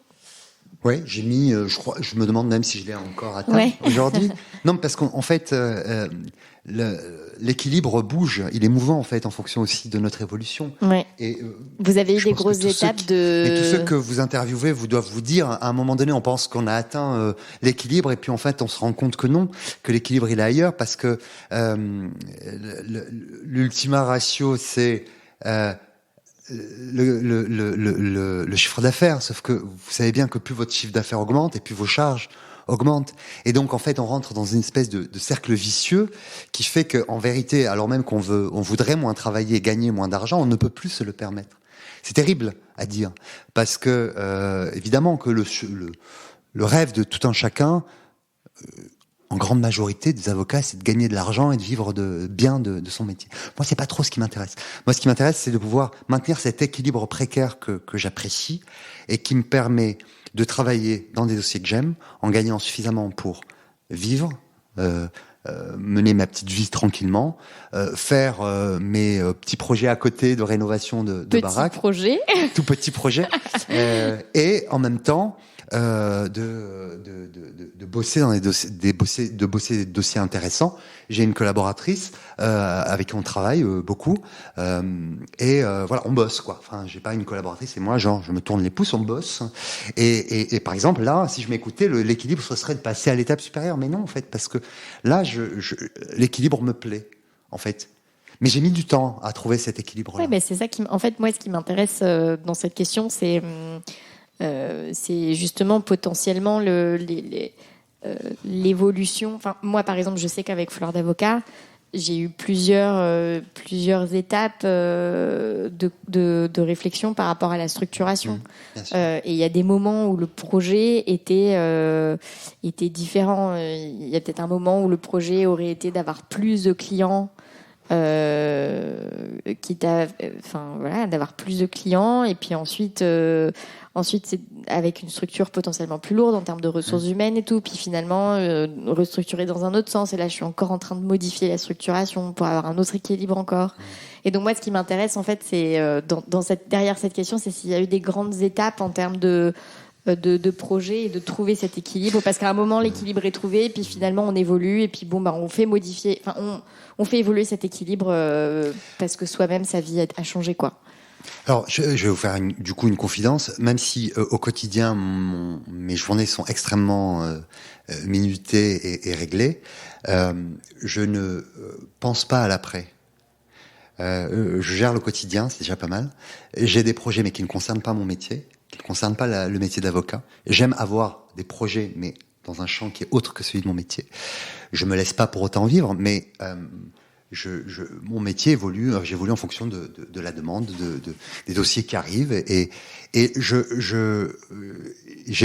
B: Oui, j'ai mis, je me demande même si je l'ai encore atteint aujourd'hui. Non, parce qu'en fait, l'équilibre bouge, il est mouvant en fait en fonction aussi de notre évolution.
C: Ouais.
B: Et
C: vous avez eu des grosses étapes
B: Et tous ceux que vous interviewez doivent vous dire, à un moment donné, on pense qu'on a atteint l'équilibre, et puis en fait, on se rend compte que non, que l'équilibre il est ailleurs, parce que l'ultima ratio, c'est le chiffre d'affaires, sauf que vous savez bien que plus votre chiffre d'affaires augmente et plus vos charges augmentent. Et donc en fait on rentre dans une espèce de cercle vicieux qui fait que en vérité, alors même on voudrait moins travailler, gagner moins d'argent, on ne peut plus se le permettre. C'est terrible à dire, parce que évidemment que le rêve de tout un chacun, en grande majorité des avocats, c'est de gagner de l'argent et de vivre bien de son métier. Moi, c'est pas trop ce qui m'intéresse. Moi, ce qui m'intéresse, c'est de pouvoir maintenir cet équilibre précaire que j'apprécie et qui me permet de travailler dans des dossiers que j'aime, en gagnant suffisamment pour vivre, mener ma petite vie tranquillement, faire mes petits projets à côté de rénovation de baraques. Tout petit projet. Et en même temps, de bosser dans des dossiers intéressants. J'ai une collaboratrice avec qui on travaille beaucoup, et voilà, on bosse quoi. Enfin, j'ai pas une collaboratrice et moi, genre, je me tourne les pouces, on bosse. Et par exemple là, si je m'écoutais, l'équilibre ce serait de passer à l'étape supérieure, mais non en fait, parce que là, l'équilibre me plaît en fait. Mais j'ai mis du temps à trouver cet équilibre-là.
C: Oui, mais c'est ça en fait, moi, ce qui m'intéresse dans cette question, c'est justement potentiellement l'évolution. Enfin, moi, par exemple, je sais qu'avec Fleur d'Avocat, j'ai eu plusieurs étapes de réflexion par rapport à la structuration. Et il y a des moments où le projet était différent. Il y a peut-être un moment où le projet aurait été d'avoir plus de clients, d'avoir plus de clients, et puis ensuite c'est avec une structure potentiellement plus lourde en termes de ressources humaines et tout, puis finalement restructurer dans un autre sens, et là je suis encore en train de modifier la structuration pour avoir un autre équilibre encore. Et donc moi ce qui m'intéresse en fait c'est derrière cette question, c'est s'il y a eu des grandes étapes en termes de projet et de trouver cet équilibre, parce qu'à un moment l'équilibre est trouvé, et puis finalement on évolue, et puis on fait modifier, on fait évoluer cet équilibre parce que soi-même sa vie a changé, quoi.
B: Alors, je vais vous faire du coup une confidence, même si au quotidien mes journées sont extrêmement minutées et réglées, je ne pense pas à l'après. Je gère le quotidien, c'est déjà pas mal. J'ai des projets mais qui ne concernent pas mon métier, qui ne concernent pas le métier d'avocat. J'aime avoir des projets mais dans un champ qui est autre que celui de mon métier. Je me laisse pas pour autant vivre, mais mon métier évolue, j'évolue en fonction de la demande, des dossiers qui arrivent, et j'ai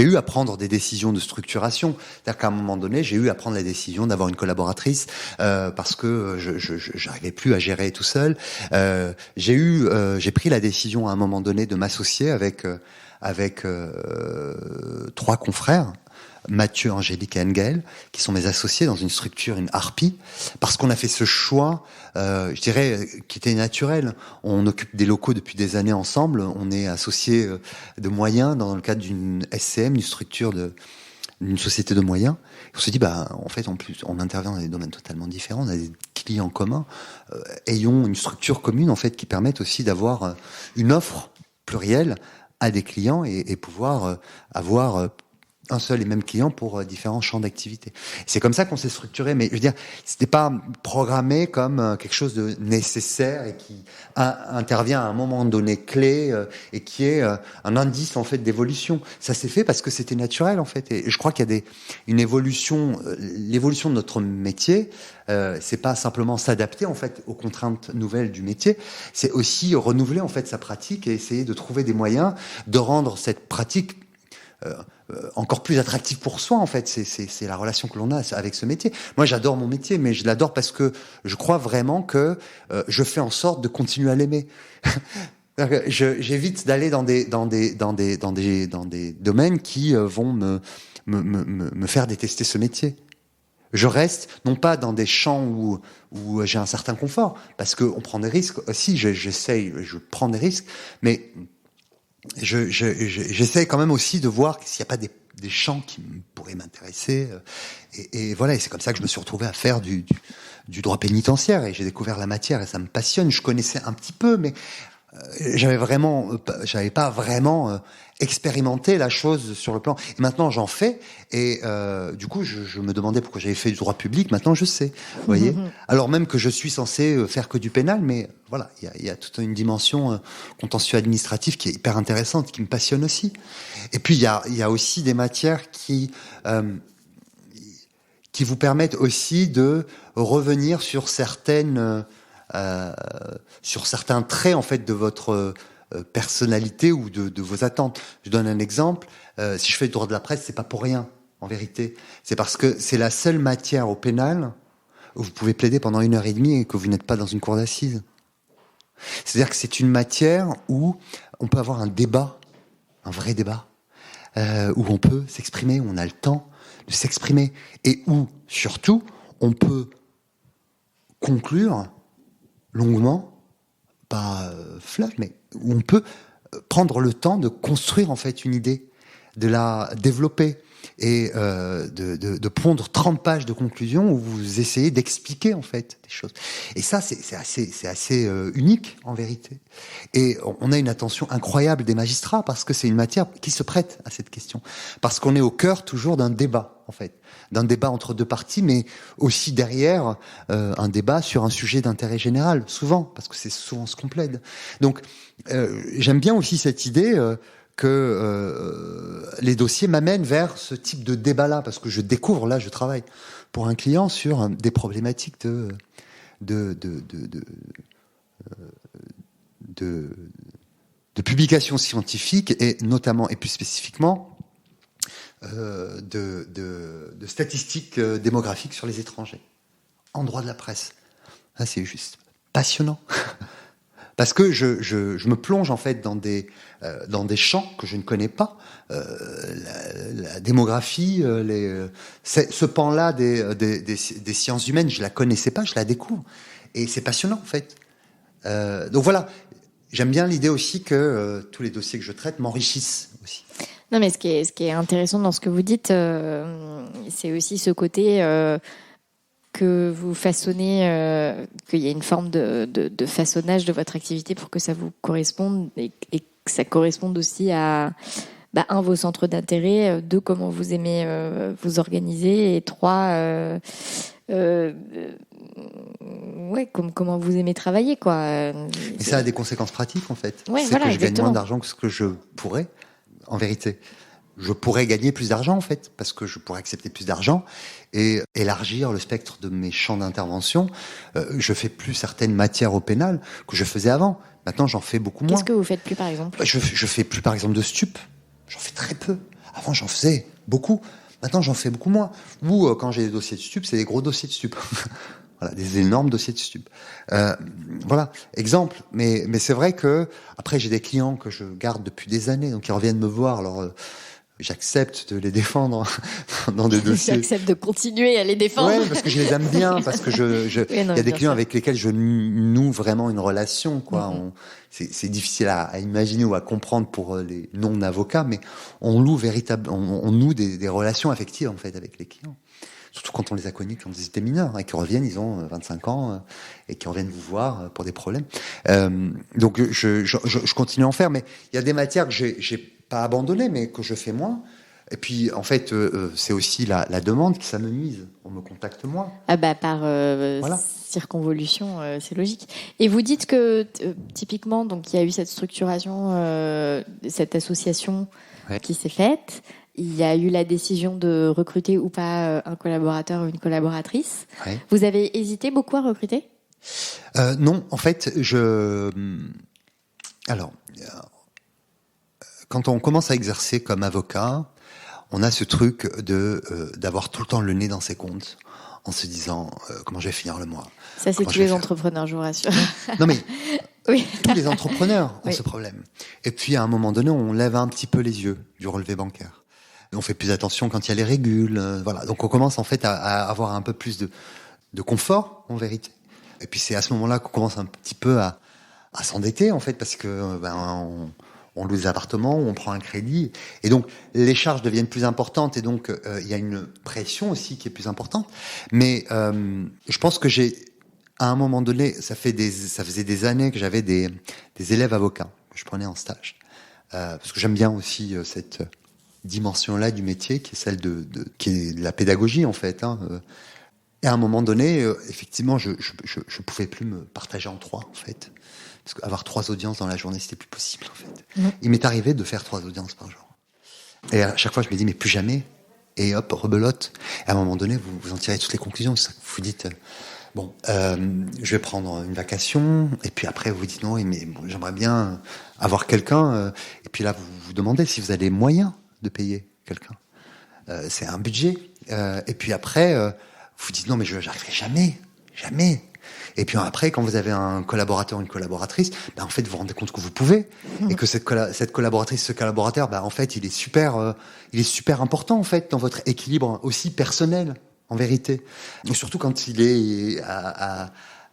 B: eu à prendre des décisions de structuration. C'est-à-dire qu'à un moment donné, j'ai eu à prendre la décision d'avoir une collaboratrice parce que j'arrivais plus à gérer tout seul. J'ai pris la décision à un moment donné de m'associer avec 3 confrères, Mathieu, Angélique et Engel, qui sont mes associés dans une structure, une harpie, parce qu'on a fait ce choix, je dirais, qui était naturel. On occupe des locaux depuis des années ensemble, on est associés de moyens dans le cadre d'une SCM, une structure d'une société de moyens. On se dit, en fait, en plus, on intervient dans des domaines totalement différents, on a des clients communs, ayons une structure commune, en fait, qui permette aussi d'avoir une offre plurielle à des clients et pouvoir avoir un seul et même client pour différents champs d'activité. C'est comme ça qu'on s'est structuré, mais je veux dire, c'était pas programmé comme quelque chose de nécessaire et qui intervient à un moment donné clé et qui est un indice en fait d'évolution. Ça s'est fait parce que c'était naturel en fait, et je crois qu'il y a une évolution, l'évolution de notre métier. C'est pas simplement s'adapter en fait aux contraintes nouvelles du métier, c'est aussi renouveler en fait sa pratique et essayer de trouver des moyens de rendre cette pratique encore plus attractif pour soi en fait. C'est la relation que l'on a avec ce métier. Moi j'adore mon métier, mais je l'adore parce que je crois vraiment que je fais en sorte de continuer à l'aimer. J'évite d'aller dans des domaines qui vont me faire détester ce métier. Je reste non pas dans des champs où j'ai un certain confort, parce que on prend des risques aussi. Je prends des risques, mais j'essaie quand même aussi de voir s'il n'y a pas des champs qui pourraient m'intéresser, et voilà, et c'est comme ça que je me suis retrouvé à faire du droit pénitentiaire, et j'ai découvert la matière et ça me passionne. Je connaissais un petit peu, mais j'avais pas vraiment expérimenté la chose sur le plan. Et maintenant j'en fais, et du coup je me demandais pourquoi j'avais fait du droit public. Maintenant je sais, vous voyez. Alors même que je suis censé faire que du pénal, mais voilà, il y a toute une dimension contentieux administratif qui est hyper intéressante, qui me passionne aussi. Et puis il y a aussi des matières qui vous permettent aussi de revenir sur certains traits en fait de votre personnalité ou de vos attentes. Je donne un exemple. Si je fais le droit de la presse, c'est pas pour rien, en vérité. C'est parce que c'est la seule matière au pénal où vous pouvez plaider pendant 1h30 et que vous n'êtes pas dans une cour d'assises. C'est-à-dire que c'est une matière où on peut avoir un débat, un vrai débat, où on peut s'exprimer, où on a le temps de s'exprimer, et où, surtout, on peut conclure longuement, pas fleuve, mais où on peut prendre le temps de construire en fait une idée, de la développer, et de pondre 30 pages de conclusion où vous essayez d'expliquer en fait des choses. Et ça, c'est assez unique en vérité. Et on a une attention incroyable des magistrats parce que c'est une matière qui se prête à cette question. Parce qu'on est au cœur toujours d'un débat en fait, d'un débat entre deux parties, mais aussi derrière un débat sur un sujet d'intérêt général, souvent, parce que c'est souvent ce qu'on plaide. Donc j'aime bien aussi cette idée que les dossiers m'amènent vers ce type de débat-là, parce que je découvre, là, je travaille pour un client sur des problématiques de publications scientifiques et notamment et plus spécifiquement de statistiques démographiques sur les étrangers en droit de la presse. Ça, c'est juste passionnant. Parce que je me plonge en fait dans des champs que je ne connais pas. La démographie, ce pan-là des sciences humaines, je la connaissais pas, je la découvre. Et c'est passionnant en fait. Donc voilà, j'aime bien l'idée aussi que tous les dossiers que je traite m'enrichissent aussi.
C: Non, mais ce qui est intéressant dans ce que vous dites, c'est aussi ce côté que vous façonnez, qu'il y a une forme de façonnage de votre activité pour que ça vous corresponde et que ça corresponde aussi à vos centres d'intérêt, deux, comment vous aimez vous organiser, et trois, comment vous aimez travailler, quoi.
B: Et ça a des conséquences pratiques, en fait.
C: Ouais,
B: c'est
C: voilà,
B: que je gagne
C: exactement.
B: moins d'argent que ce que je pourrais, en vérité. Je pourrais gagner plus d'argent, en fait, parce que je pourrais accepter plus d'argent et élargir le spectre de mes champs d'intervention. Je fais plus certaines matières au pénal que je faisais avant. Maintenant, j'en fais beaucoup moins.
C: Qu'est-ce que vous faites plus, par exemple ?
B: Je fais plus, par exemple, de stup. J'en fais très peu. Avant, j'en faisais beaucoup. Maintenant, j'en fais beaucoup moins. Ou quand j'ai des dossiers de stup, c'est des gros dossiers de stup. Voilà, des énormes dossiers de stup. Voilà, exemple. Mais c'est vrai que après, j'ai des clients que je garde depuis des années, donc ils reviennent me voir. Alors, j'accepte de les défendre dans des dossiers.
C: J'accepte de continuer à les défendre.
B: Ouais, parce que je les aime bien, parce que il y a des clients avec lesquels je noue vraiment une relation, quoi. Mm-hmm. C'est difficile à imaginer ou à comprendre pour les non-avocats, mais on noue des relations affectives, en fait, avec les clients. Surtout quand on les a connus quand ils étaient mineurs, et qu'ils reviennent, ils ont 25 ans, et qu'ils reviennent vous voir pour des problèmes. Donc, je continue à en faire, mais il y a des matières que j'ai pas abandonnées, mais que je fais moins. Et puis, en fait, c'est aussi la demande qui s'amenuise. On me contacte moins.
C: Par voilà. Circonvolution, c'est logique. Et vous dites que, typiquement, donc il y a eu cette structuration, cette association qui s'est faite. Il y a eu la décision de recruter ou pas un collaborateur ou une collaboratrice. Ouais. Vous avez hésité beaucoup à recruter ?
B: Non, en fait, alors, quand on commence à exercer comme avocat, on a ce truc d'avoir tout le temps le nez dans ses comptes, en se disant comment je vais finir le mois.
C: Ça, c'est tous les entrepreneurs, je vous rassure.
B: Non, mais
C: oui.
B: Tous les entrepreneurs ont ce problème. Et puis, à un moment donné, on lève un petit peu les yeux du relevé bancaire. On fait plus attention quand il y a les régules. Voilà. Donc, on commence en fait à avoir un peu plus de confort, en vérité. Et puis, c'est à ce moment-là qu'on commence un petit peu à s'endetter, en fait, parce que on loue des appartements, on prend un crédit. Et donc, les charges deviennent plus importantes. Et donc, il y a une pression aussi qui est plus importante. Mais je pense que à un moment donné, ça faisait des années que j'avais des élèves avocats que je prenais en stage. Parce que j'aime bien aussi cette dimension-là du métier, qui est celle qui est de la pédagogie, en fait. Et à un moment donné, effectivement, je pouvais plus me partager en trois, en fait. Parce qu'avoir 3 audiences dans la journée, c'était plus possible, en fait. Mmh. Il m'est arrivé de faire 3 audiences par jour. Et à chaque fois, je me dis, mais plus jamais. Et hop, rebelote. Et à un moment donné, vous en tirez toutes les conclusions. C'est ça que vous dites, bon, je vais prendre une vacation. Et puis après, vous vous dites, non, mais bon, j'aimerais bien avoir quelqu'un. Et puis là, vous vous demandez si vous avez les moyens de payer quelqu'un. C'est un budget. Et puis après, vous vous dites, non, mais je n'arriverai jamais. Et puis après, quand vous avez un collaborateur ou une collaboratrice, en fait, vous vous rendez compte que vous pouvez, et que cette collaboratrice, ce collaborateur, en fait, il est super important, en fait, dans votre équilibre aussi personnel, en vérité. Et surtout quand il est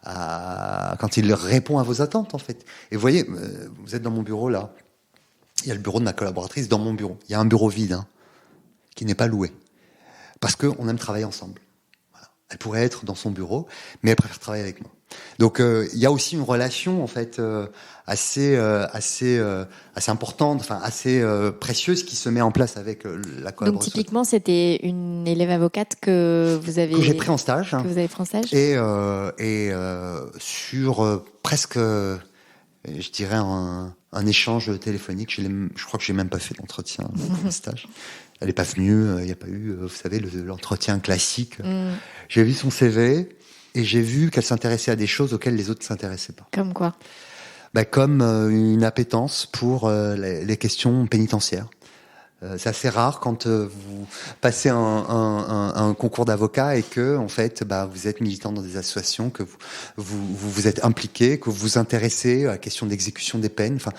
B: quand il répond à vos attentes, en fait. Et vous voyez, vous êtes dans mon bureau, là. Il y a le bureau de ma collaboratrice dans mon bureau. Il y a un bureau vide, qui n'est pas loué. Parce qu'on aime travailler ensemble. Elle pourrait être dans son bureau, mais elle préfère travailler avec moi. Donc, il y a aussi une relation, en fait, assez importante, enfin, assez précieuse qui se met en place avec la collaboration.
C: Donc, typiquement, c'était une élève avocate que
B: j'ai pris en stage.
C: Que vous avez pris en stage.
B: Et sur presque, je dirais, un échange téléphonique. Je crois que j'ai même pas fait l'entretien de stage. Elle n'est pas venue, il n'y a pas eu, vous savez, l'entretien classique. J'ai vu son CV, et j'ai vu qu'elle s'intéressait à des choses auxquelles les autres ne s'intéressaient pas.
C: Comme quoi?
B: Comme une appétence pour les questions pénitentiaires. C'est assez rare quand vous passez un concours d'avocat et que en fait vous êtes militant dans des associations, que vous êtes impliqué, que vous vous intéressez à la question d'exécution des peines. Enfin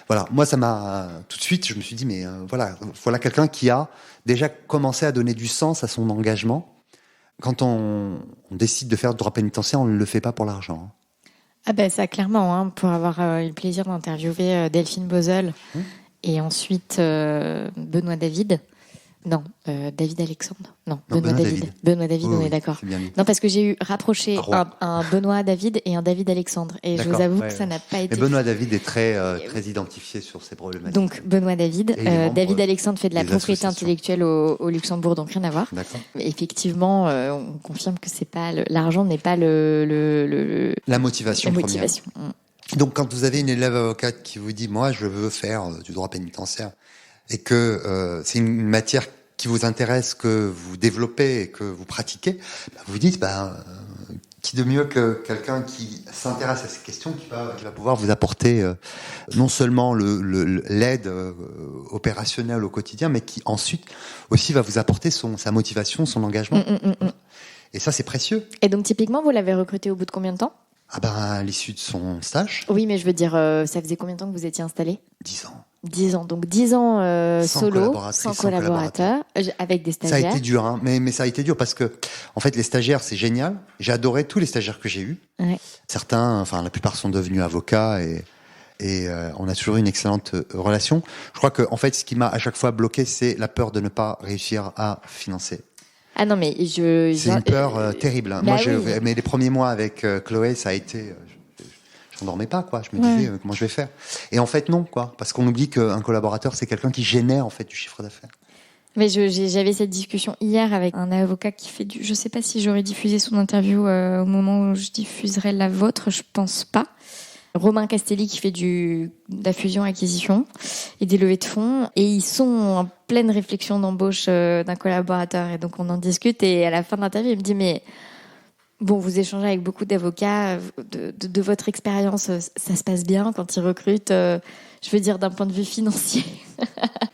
B: voilà, moi ça m'a tout de suite, je me suis dit mais voilà quelqu'un qui a déjà commencé à donner du sens à son engagement. Quand on décide de faire du droit pénitentiaire, on ne le fait pas pour l'argent.
C: Ah ben ça clairement, pour avoir eu le plaisir d'interviewer Delphine Bozel. Et ensuite, Benoît David. Non, David Alexandre. Non, Benoît David. Benoît David, on est d'accord. Non, parce que j'ai eu rapproché un Benoît David et un David Alexandre. Et je vous avoue que ça n'a pas été...
B: Et Benoît David est très identifié sur ces problématiques.
C: Donc, Benoît David. David Alexandre fait de la propriété intellectuelle au Luxembourg, donc rien à voir.
B: D'accord.
C: Effectivement, on confirme que c'est pas l'argent n'est pas
B: la motivation première. Donc, quand vous avez une élève avocate qui vous dit « moi, je veux faire du droit pénitentiaire », et que c'est une matière qui vous intéresse, que vous développez et que vous pratiquez, vous dites qui de mieux que quelqu'un qui s'intéresse à ces questions, qui va pouvoir vous apporter non seulement l'aide opérationnelle au quotidien, mais qui ensuite aussi va vous apporter sa motivation, son engagement. Et ça, c'est précieux.
C: Et donc, typiquement, vous l'avez recruté au bout de combien de temps ?
B: À l'issue de son stage.
C: Oui, mais je veux dire, ça faisait combien de temps que vous étiez installé ?
B: 10 ans.
C: 10 ans, donc 10 ans solo, sans collaborateur, avec des stagiaires.
B: Ça a été dur, mais ça a été dur parce que, en fait, les stagiaires, c'est génial. J'ai adoré tous les stagiaires que j'ai eus.
C: Ouais.
B: Certains, la plupart sont devenus avocats et on a toujours eu une excellente relation. Je crois que, en fait, ce qui m'a à chaque fois bloqué, c'est la peur de ne pas réussir à financer.
C: Ah non, mais
B: c'est une peur terrible. Moi, mais les premiers mois avec Chloé, ça a été... j'en dormais pas, quoi. Je me disais, comment je vais faire ? Et en fait, non, quoi. Parce qu'on oublie qu'un collaborateur, c'est quelqu'un qui génère, en fait, du chiffre d'affaires.
C: Mais j'avais cette discussion hier avec un avocat qui fait je sais pas si j'aurais diffusé son interview au moment où je diffuserai la vôtre, je pense pas. Romain Castelli qui fait de la fusion-acquisition et des levées de fonds. Et ils sont en pleine réflexion d'embauche d'un collaborateur. Et donc, on en discute. Et à la fin de l'interview, il me dit, mais bon, vous échangez avec beaucoup d'avocats. De votre expérience, ça se passe bien quand ils recrutent, je veux dire, d'un point de vue financier.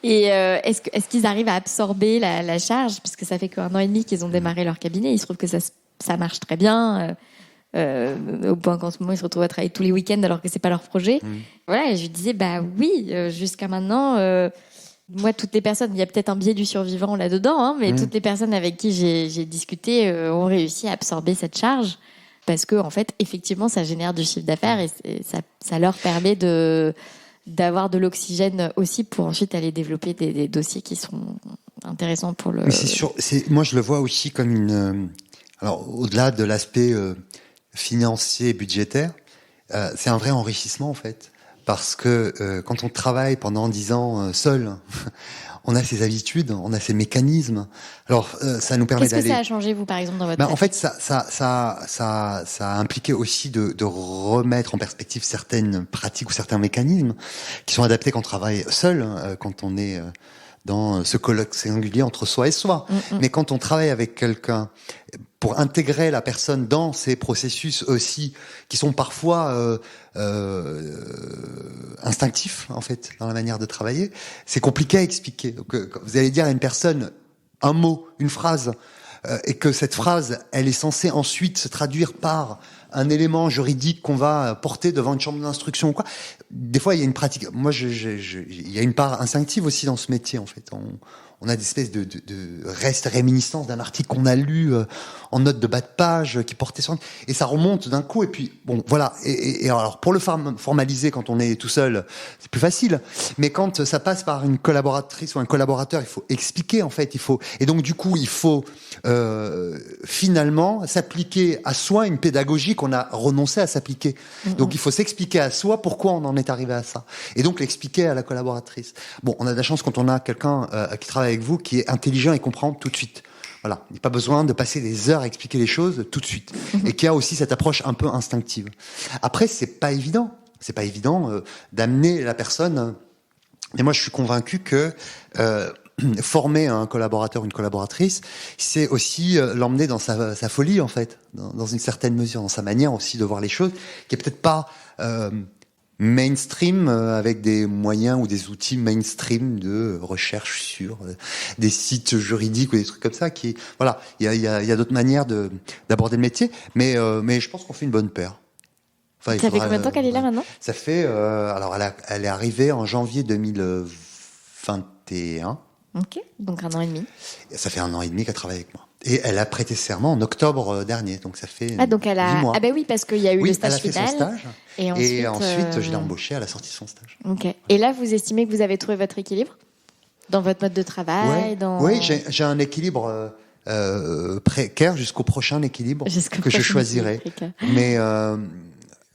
C: Et est-ce qu'ils arrivent à absorber la charge ? Parce que ça fait qu'1 an et demi qu'ils ont démarré leur cabinet. Il se trouve que ça marche très bien. Au point qu'en ce moment ils se retrouvent à travailler tous les week-ends alors que c'est pas leur projet. Voilà, et je disais oui, jusqu'à maintenant moi toutes les personnes, il y a peut-être un biais du survivant là-dedans, mais toutes les personnes avec qui j'ai discuté ont réussi à absorber cette charge parce que en fait effectivement ça génère du chiffre d'affaires et ça leur permet d'avoir de l'oxygène aussi pour ensuite aller développer des dossiers qui sont intéressants pour le...
B: Mais c'est sûr, moi je le vois aussi comme une... alors au-delà de l'aspect financier et budgétaire, c'est un vrai enrichissement en fait, parce que quand on travaille pendant 10 ans seul, on a ses habitudes, on a ses mécanismes. Alors ça nous permet d'aller.
C: Qu'est-ce que ça a changé vous par exemple dans votre
B: en fait, ça a impliqué aussi de remettre en perspective certaines pratiques ou certains mécanismes qui sont adaptés quand on travaille seul, quand on est dans ce colloque singulier entre soi et soi. Mais quand on travaille avec quelqu'un, pour intégrer la personne dans ces processus aussi, qui sont parfois instinctifs, en fait, dans la manière de travailler, c'est compliqué à expliquer. Donc, vous allez dire à une personne un mot, une phrase, et que cette phrase, elle est censée ensuite se traduire par un élément juridique qu'on va porter devant une chambre d'instruction ou quoi. Des fois, il y a une pratique. Moi, il y a une part instinctive aussi dans ce métier, en fait. On a des espèces de restes réminiscences d'un article qu'on a lu en note de bas de page qui portait sur... Et ça remonte d'un coup, et puis, bon, voilà. Et alors, pour le formaliser quand on est tout seul, c'est plus facile. Mais quand ça passe par une collaboratrice ou un collaborateur, il faut expliquer, en fait. Et donc, du coup, il faut finalement s'appliquer à soi une pédagogie qu'on a renoncé à s'appliquer. Donc, il faut s'expliquer à soi pourquoi on en est arrivé à ça. Et donc, l'expliquer à la collaboratrice. Bon, on a de la chance quand on a quelqu'un qui travaille avec vous, qui est intelligent et comprend tout de suite. Voilà. Il n'y a pas besoin de passer des heures à expliquer les choses tout de suite. Et qui a aussi cette approche un peu instinctive. Après, c'est pas évident. C'est pas évident d'amener la personne. Et moi, je suis convaincu que former un collaborateur, une collaboratrice, c'est aussi l'emmener dans sa folie, en fait, dans une certaine mesure, dans sa manière aussi de voir les choses, qui est peut-être pas mainstream, avec des moyens ou des outils mainstream de recherche sur des sites juridiques ou des trucs comme ça. Voilà, il y a d'autres manières d'aborder le métier, mais je pense qu'on fait une bonne paire.
C: Enfin, ça fait combien de temps qu'elle est là maintenant ?
B: Ça fait, alors elle est arrivée en janvier 2021.
C: Ok, donc 1 an et demi.
B: Ça fait 1 an et demi qu'elle travaille avec moi. Et elle a prêté serment en octobre dernier, donc ça fait 8 mois.
C: Ah ben oui, parce qu'il y a eu le stage final.
B: Elle a fait son stage. Et ensuite, je l'ai embauchée à la sortie de son stage.
C: Ok. Et là, vous estimez que vous avez trouvé votre équilibre dans votre mode de travail
B: Oui, j'ai un équilibre précaire jusqu'au prochain équilibre que je choisirai. Mais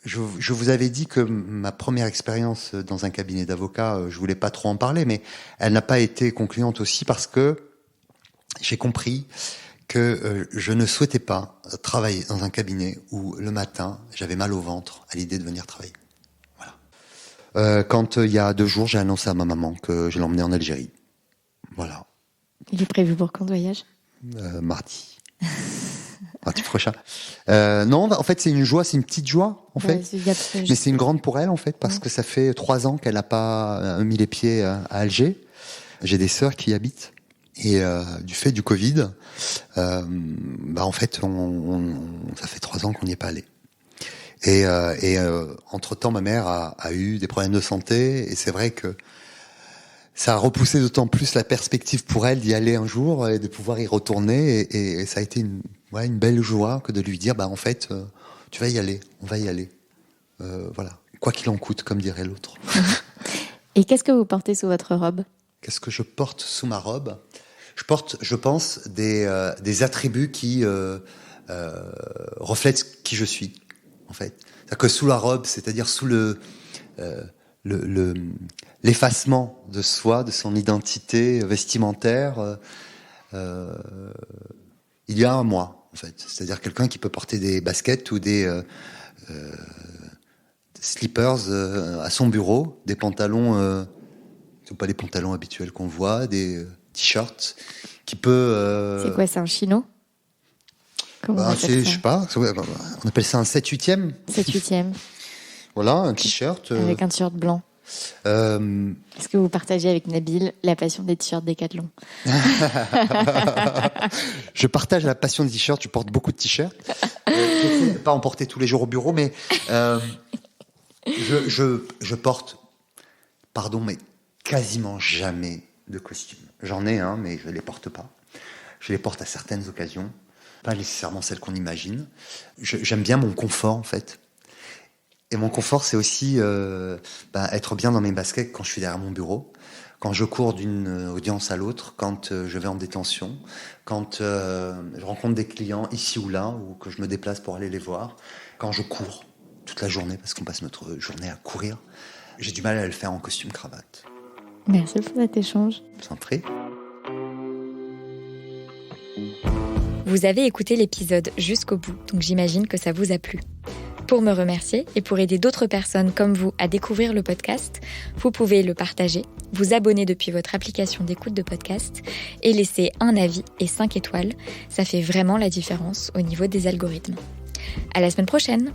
B: je vous avais dit que ma première expérience dans un cabinet d'avocat, je voulais pas trop en parler, mais elle n'a pas été concluante aussi parce que j'ai compris que je ne souhaitais pas travailler dans un cabinet où le matin j'avais mal au ventre à l'idée de venir travailler. Voilà. Quand il y a 2 jours, j'ai annoncé à ma maman que je l'emmenais en Algérie. Voilà.
C: Il est prévu pour quand le voyage ?
B: Mardi. Mardi prochain. Non, en fait, c'est une joie, c'est une petite joie, en fait. Mais c'est une grande pour elle, en fait, parce que ça fait 3 ans qu'elle n'a pas mis les pieds à Alger. J'ai des sœurs qui y habitent. Et du fait du Covid, en fait, ça fait 3 ans qu'on n'y est pas allé. Et entre-temps, ma mère a eu des problèmes de santé, et c'est vrai que ça a repoussé d'autant plus la perspective pour elle d'y aller un jour et de pouvoir y retourner. Et ça a été une belle joie que de lui dire, en fait, tu vas y aller, on va y aller. Voilà, quoi qu'il en coûte, comme dirait l'autre.
C: Et qu'est-ce que vous portez sous votre robe ?
B: Qu'est-ce que je porte sous ma robe ? Je porte, je pense, des attributs qui reflètent qui je suis, en fait. C'est-à-dire que sous la robe, c'est-à-dire sous l'effacement de soi, de son identité vestimentaire, il y a un moi, en fait. C'est-à-dire quelqu'un qui peut porter des baskets ou des slippers à son bureau, des pantalons, ce sont pas les pantalons habituels qu'on voit, des t-shirts, qui peut...
C: C'est quoi, c'est un chino ?
B: Je sais pas, on appelle ça un 7/8e.
C: 7/8e.
B: Voilà, un t-shirt.
C: Avec un t-shirt blanc. Est-ce que vous partagez avec Nabil la passion des t-shirts Decathlon ?
B: Je partage la passion des t-shirts, je porte beaucoup de t-shirts. Je ne sais pas en porter tous les jours au bureau, mais je porte, mais quasiment jamais de costume. J'en ai un, mais je ne les porte pas. Je les porte à certaines occasions, pas nécessairement celles qu'on imagine. J'aime bien mon confort, en fait. Et mon confort, c'est aussi être bien dans mes baskets quand je suis derrière mon bureau, quand je cours d'une audience à l'autre, quand je vais en détention, quand je rencontre des clients ici ou là, ou que je me déplace pour aller les voir, quand je cours toute la journée, parce qu'on passe notre journée à courir. J'ai du mal à le faire en costume cravate.
C: Merci pour cet échange.
B: Je vous en prie.
A: Vous avez écouté l'épisode jusqu'au bout, donc j'imagine que ça vous a plu. Pour me remercier et pour aider d'autres personnes comme vous à découvrir le podcast, vous pouvez le partager, vous abonner depuis votre application d'écoute de podcast et laisser un avis et 5 étoiles. Ça fait vraiment la différence au niveau des algorithmes. À la semaine prochaine!